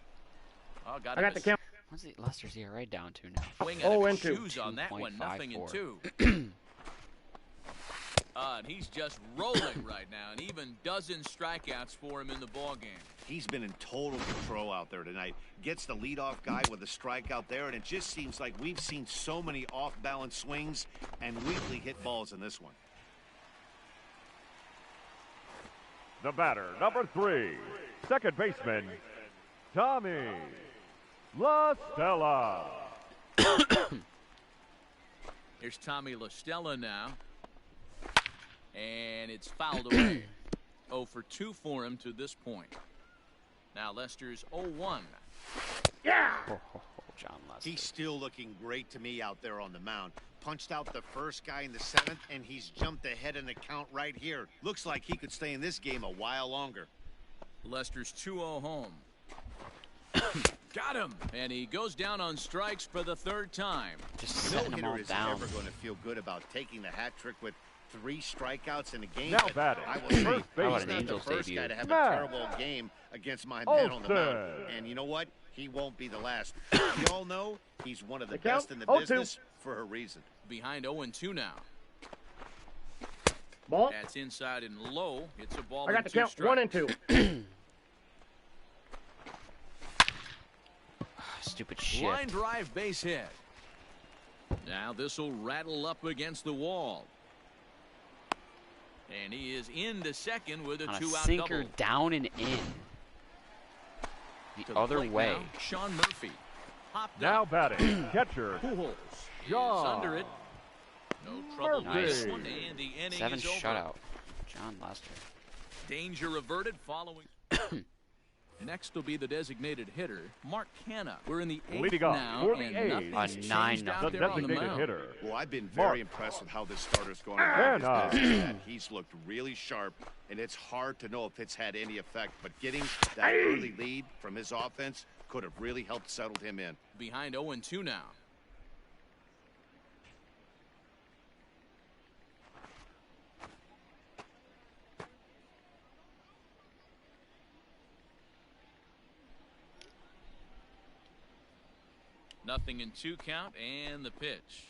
Oh, I got the count. What's the Lester's ERA down to now? Swing Oh, out of and two. shoes on that one. Nothing in 2.54. 2. And he's just rolling right now, and even dozen strikeouts for him in the ball game. He's been in total control out there tonight. Gets the leadoff guy with a strikeout there, and it just seems like we've seen so many off-balance swings and weakly hit balls in this one. The batter, number 3, second baseman, Tommy La Stella. Here's Tommy La Stella now. And it's fouled away. 0 for 2 for him to this point. Now Lester's 0-1. John Lester. He's still looking great to me out there on the mound. Punched out the first guy in the 7th, and he's jumped ahead in the count right here. Looks like he could stay in this game a while longer. Lester's 2-0 home. Got him. And he goes down on strikes for the 3rd time. Just No setting them all hitter is down. ever going to feel good about taking the hat trick with 3 strikeouts in a game. Now but batting, I will say, first he's baseman. What an not the Angels first debut. guy to have Matt a terrible game against my man on the mound. Olsen. And you know what? He won't be the last. We all know he's one of the The count, best in the 0-2. business for a reason. Behind 0-2 now. Ball. That's inside and low. It's a ball I got and the 2 count. strikes. 1 and 2. Stupid shit. Line drive base hit. Now this will rattle up against the wall. And he is into second with a On a 2-out sinker double. down and in. To The other plate way. now, Sean Murphy. Popped Now up. batting, catcher Pujols is John under it. No trouble with Nice. this one, and the inning 7 is over. shutout. John Lester. Danger averted following. Next will be the designated hitter, Mark Canna. We're in the 8th Leading off now, for the and A's. nothing's A changed 9-0. out the there on the designated mound. hitter. Well, I've been Mark. very impressed with how this starter's going. And, He's looked really sharp, and it's hard to know if it's had any effect. But getting that early lead from his offense could have really helped settle him in. Behind 0-2 now. Nothing in 2 count, and the pitch.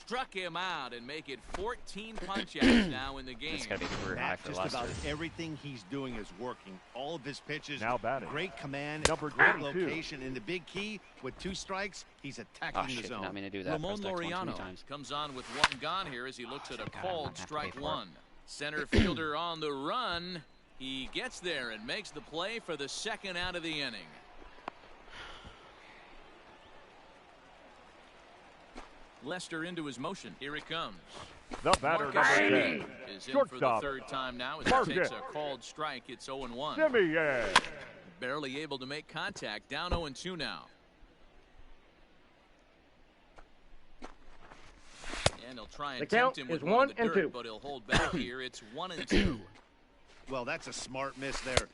Struck him out and make it 14 punch-outs now in the game. It's got to be career high Matt, for just Lester. about everything he's doing is working. All of his pitches, Now batting. great command, Number great 22. location. In the big key, with 2 strikes, he's attacking Oh the shit, did zone. not mean to do that. Ramon Pressed X one too many Laureano times. comes on with 1 gone here as he looks at a thank God, I don't called have to pay strike for it. 1. Center fielder on the run. He gets there and makes the play for the 2nd out of the inning. Lester into his motion. Here he comes. The batter, Marcus number Simeon 10, is in for the shortstop, 3rd time now as Marcus. he takes a called strike. It's 0-1. Simeon. Barely able to make contact. Down 0-2 now. And he'll try and The tempt count him with is 1 in 1 the and dirt, 2. but he'll hold back here. It's 1-2. Well, that's a smart miss there.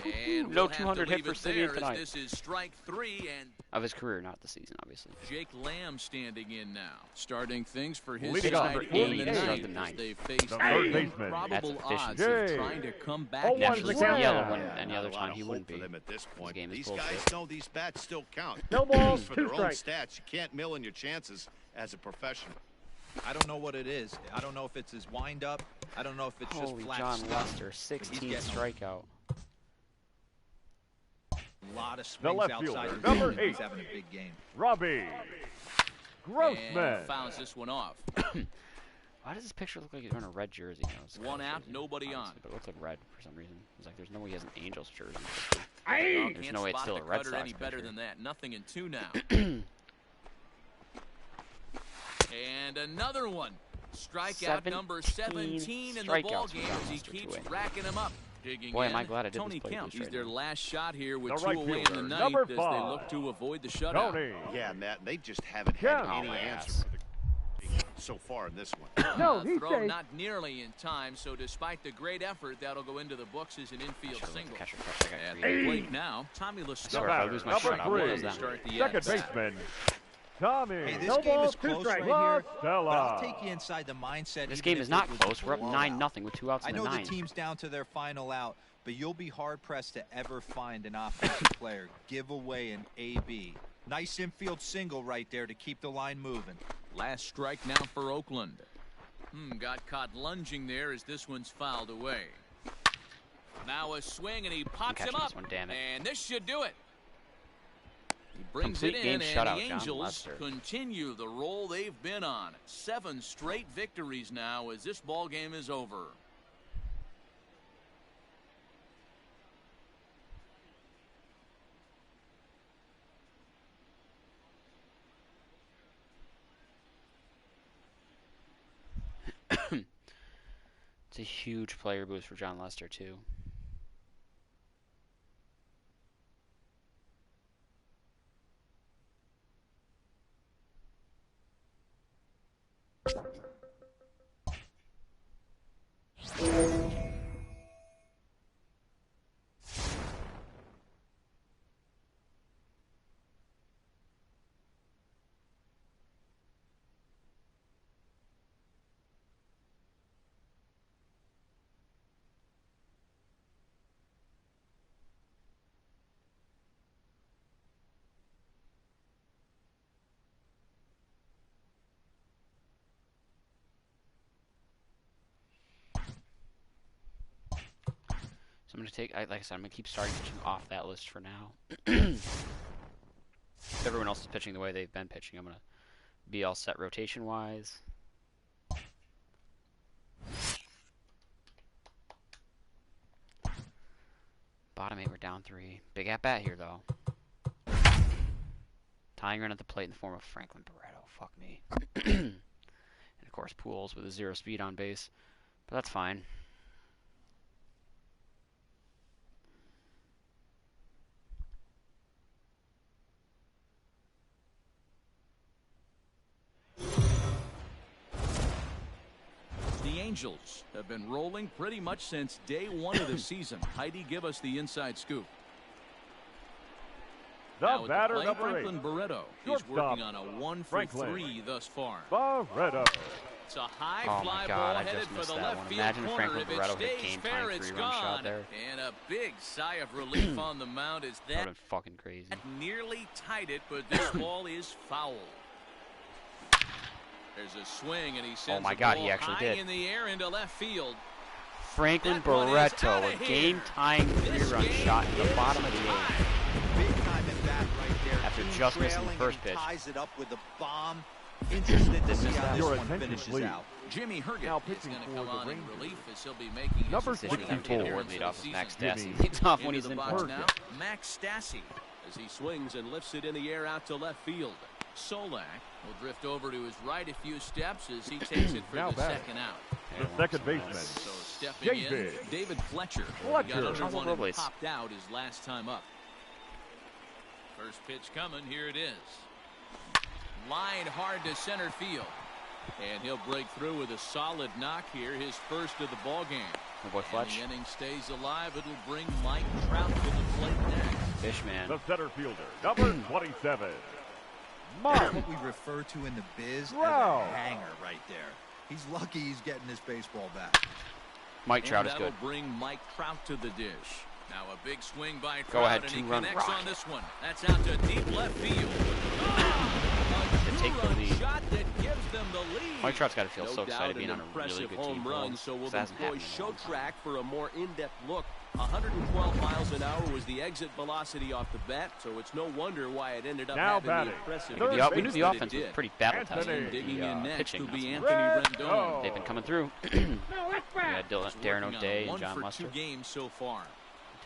And No we'll have to 200 hit leave for it Simeon there as tonight. this is strike 3, and Of his career, not the season, obviously. Jake Lamb standing in now, starting things for his Leading side off in for the the A's. ninth The as ninth. they face The third the baseman. improbable That's odds efficiency. of trying to come back. Oh, next one's the season. count. Yellow one, Not any a other lot time of he hope wouldn't for be. them at this point. game is These bullshit. guys know these bats still count. No balls, Just for 2 their own strikes. stats, you can't mill in your chances as a professional. I don't know what it is. I don't know if it's his windup. I don't know if it's Holy just flat John stuff. Lester, 16 getting 'em. strikeout. A lot of The swings left outside fielder, his number zone. 8, He's having a big game. Robbie Grossman. Fouls this one off. Why does this picture look like he's wearing a red jersey? No, it's a One Cubs out, jersey, nobody on. obviously, but it looks like red for some reason. It's like there's no way he has an Angels jersey. There's There's no way it's still a Red Sox any better picture. than that. Nothing in 2 now. And another one. Strikeout number 17 in the ball game as he keeps racking them up. Digging Boy, in, am I glad I did Tony this play Kemp. boost He's right their now. last shot here with The 2 right away in fielder, the ninth number as they 5. look to avoid the shutout. Tony. Yeah, Matt, they just haven't Yeah. had Oh, any my answer ass. for the so far in this one. No, he Throw says. not nearly in time, so despite the great effort, that'll go into the books as an infield single. Catcher catch. I got At the greedy. plate now, Tommy The Sorry, Lasorda. if I batter, lose my number shot, I'll close 3. that. Start the Second at-bat. baseman. Tommy. Hey, this No game ball, is close strikes. right here, but Stella. I'll take you inside the mindset. This even game if is not it was close. a We're up blowout. 9-0 with 2 outs I in know the the 9th. team's down to their final out, but you'll be hard-pressed to ever find an offensive player give away an AB. Nice infield single right there to keep the line moving. Last strike now for Oakland. Got caught lunging there as this one's fouled away. Now a swing and he pops catching him up. this one, damn it. And this should do it. He brings Complete it game in, and shutout, the John Angels Lester. continue the roll they've been on. 7 straight victories now as this ball game is over. It's a huge player boost for John Lester, too. So I'm going to take, like I said, I'm going to keep starting pitching off that list for now. If everyone else is pitching the way they've been pitching, I'm going to be all set rotation-wise. Bottom 8, we're down 3. Big at-bat here, though. Tying run at the plate in the form of Franklin Barreto. Fuck me. And, of course, Pools with a 0 speed on base. But that's fine. The Angels have been rolling pretty much since day 1 of the season. Heidi, give us the inside scoop. Now The at batter, plate, number 8. Franklin Barreto. He's Shortstop, working on a 1 for Franklin 3 thus far. Barreto. It's a high Oh fly my ball God, I headed just for missed the that left one. field Imagine if corner. Franklin If it Barreto hit stays game fair, tying it's 3-run gone. shot there. And a big sigh of relief on the mound as That would that have been fucking crazy. nearly tied it, but this ball is foul. There's a swing, and he sends my the God, ball he actually high did. in the air into left field. Franklin That one is Barreto, outta a here. game-tying This 3-run game shot in the is bottom of the 8th. Big time at bat right there. After Team just missing the trailing first and pitch. ties it up with a bomb. Interested to see how Your this one attention, finishes please. out. Jimmy Herget Now is pitching going to for come the on in Rangers. relief as he'll be making his Number 20th 64. Award appearance leadoff of with the Max season. Stassi. Jimmy. Leads off when Into he's the in box first. now, Max Stassi as he swings and lifts it in the air out to left field. Solak will drift over to his right a few steps as he takes it for Now the batting. second out. The second baseman. So stepping in, David. David Fletcher. Fletcher. He got under How's one the and Robles? popped out his last time up. First pitch coming. Here it is. Line hard to center field. And he'll break through with a solid knock here, his first of the ball game. My boy And Fletch. the inning stays alive. It'll bring Mike Trout to the plate next. Fishman. The center fielder, number 27. That's Mark. what we refer to in the biz as Wow. a hanger right there. He's lucky he's getting his baseball back. Mike Trout is that'll good. bring Mike Trout to the dish. Now a big swing by Trout, Go ahead, and he two-run connects on rocket. this one. That's out to deep left field. To take the Two-run lead. shot that gives them the the lead. Mike Trout's got to feel No so doubt excited being an on a really impressive good team. home run, so we'll That hasn't employ happened in a show long time. track for a more in-depth look. 112 miles an hour was the exit velocity off the bat, so it's no wonder why it ended up Now having the batting. impressive Third distance We knew the that it offense was did. pretty battle tested. Anthony. with Digging in next pitching, will be not Anthony so much. Rendon. They've been coming through. We had Darren Working on O'Day and one John for Lester. 2 games so far.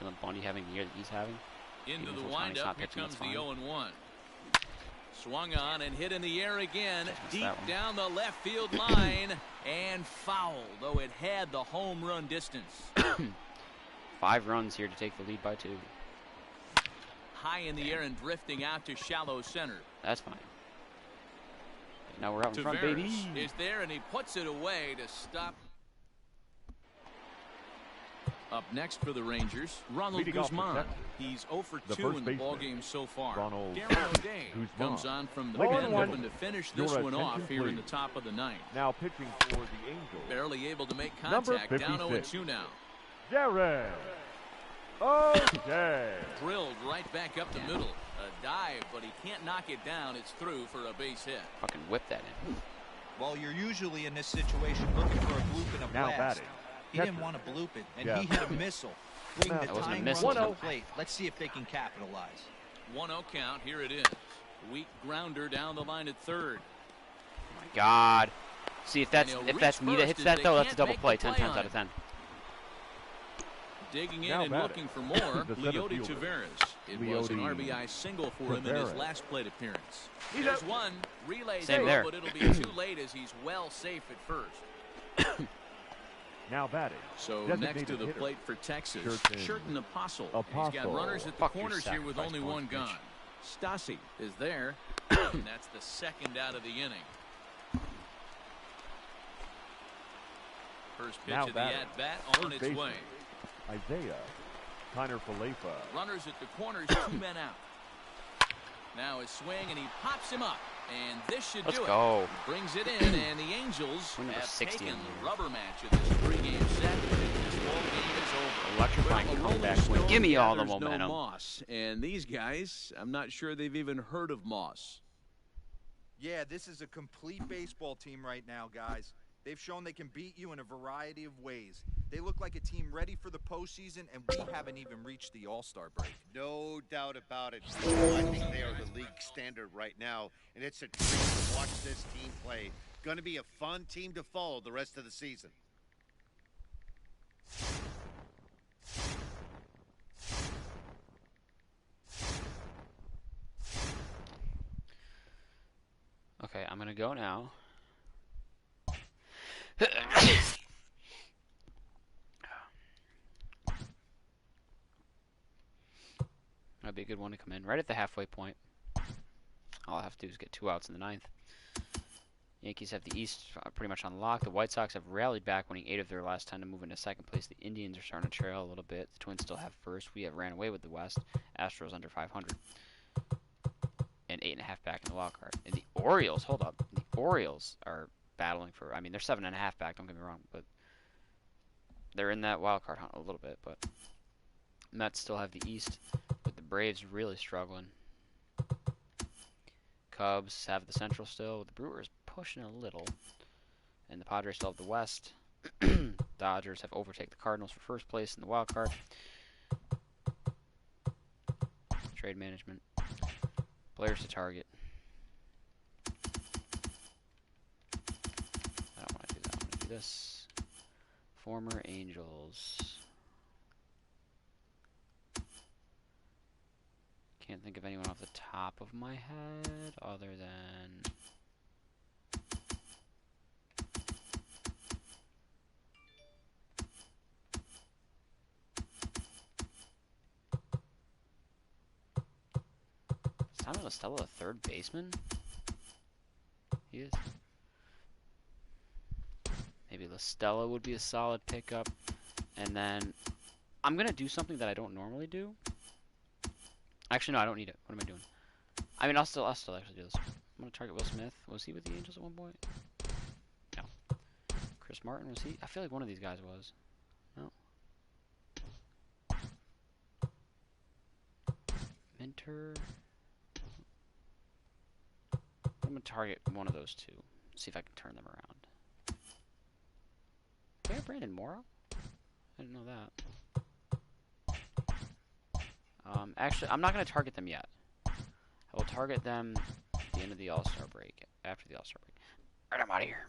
Dylan Bundy having the year that he's having. Into Even the if Ohtani's not windup, here pitching, comes that's the fine. 0-1. Swung on and hit in the air again, deep that one. down the left field line, and fouled, though it had the home run distance. 5 runs here to take the lead by 2. High in the air and drifting out to shallow center. That's fine. Now we're out in front, baby. Tavares is there, and he puts it away to stop. Up next for the Rangers, Ronald Leading off the Guzman. Texans, He's 0 for the 2 first in the baseman, ballgame so far. Ronald Darren O'Day Guzman. comes on from the Ladies pen, and hoping gentlemen, to finish your this one off attention, here in the please. top of the 9th. Now pitching for the Angels, Barely able to make Number contact, down 56. 0-2 now. Jared O'Day. Drilled right back up the middle. A dive, but he can't knock it down. It's through for a base hit. Fucking whip that in. Well, you're usually in this situation looking for a bloop and a Now blast. batting. He didn't want to bloop it, and Yeah. he hit a missile. Bring That the wasn't a tying run missile. to the 1-0. plate. Let's see if they can capitalize. 1-0 count. Here it is. Weak grounder down the line at third. Oh my God. See, if that's And he'll me that reach hits first that as though, they that's a can't double make play the 10 play times on out of it. 10. Digging in Now and batting. looking for more. The center Leody fielder, Tavares. It was an Leody RBI single for him in his Tavares. last plate appearance. He's There's out. one. Relay Same throw, there. but it'll be too late as he's well safe at first. Now batting. So Designated next to the hitter. plate for Texas, Sherton Sherton Apostle. He's got Apostle. runners at the Fuck your corners here with sacrifice only one points, gun. bitch. Stassi is there, and that's the second out of the inning. First pitch Now of the batting. at-bat on Third its baseman, way. Isaiah Kiner Falefa. Runners at the corners, 2 men out. Now his swing, and he pops him up. And this should Let's do go. it. Brings it in, and the Angels We're number have 60 taken in the here. rubber match of this 3-game set. This ball game is over. Electrifying Well, a comeback Rolling win. Stone Give me all the gathers no momentum. Moss, and these guys, I'm not sure they've even heard of Moss. Yeah, this is a complete baseball team right now, guys. They've shown they can beat you in a variety of ways. They look like a team ready for the postseason, and we haven't even reached the All-Star break. No doubt about it. I think they are the league standard right now, and it's a treat to watch this team play. Going to be a fun team to follow the rest of the season. Okay, I'm gonna go now. That'd be a good one to come in right at the halfway point. All I have to do is get 2 outs in the 9th. Yankees have the East pretty much on lock. The White Sox have rallied back, winning 8 of their last 10 to move into second place. The Indians are starting to trail a little bit. The Twins still have first. We have ran away with the West. Astros under 500. And 8.5 back in the wild card. And the Orioles, hold up. The Orioles are battling for, I mean, they're 7.5 back, don't get me wrong, but they're in that wild card hunt a little bit. But Mets still have the East, with the Braves really struggling. Cubs have the Central still, with the Brewers pushing a little. And the Padres still have the West. Dodgers have overtaken the Cardinals for first place in the wild card. Trade management. Players to target. I don't want to do that. I want to do this. Former Angels. Can't think of anyone off the top of my head other than... Is Tommy LaStella a third baseman? He is. Maybe LaStella would be a solid pickup. And then I'm going to do something that I don't normally do. Actually, no, I don't need it. What am I doing? I mean, I'll still actually do this. I'm going to target Will Smith. Was he with the Angels at one point? No. Chris Martin, was he? I feel like one of these guys was. No. Minter. I'm going to target one of those two. See if I can turn them around. Do I have Brandon Morrow? I didn't know that. Actually, I'm not going to target them yet. I will target them at the end of the All-Star break. After the All-Star break. Alright, I'm out of here.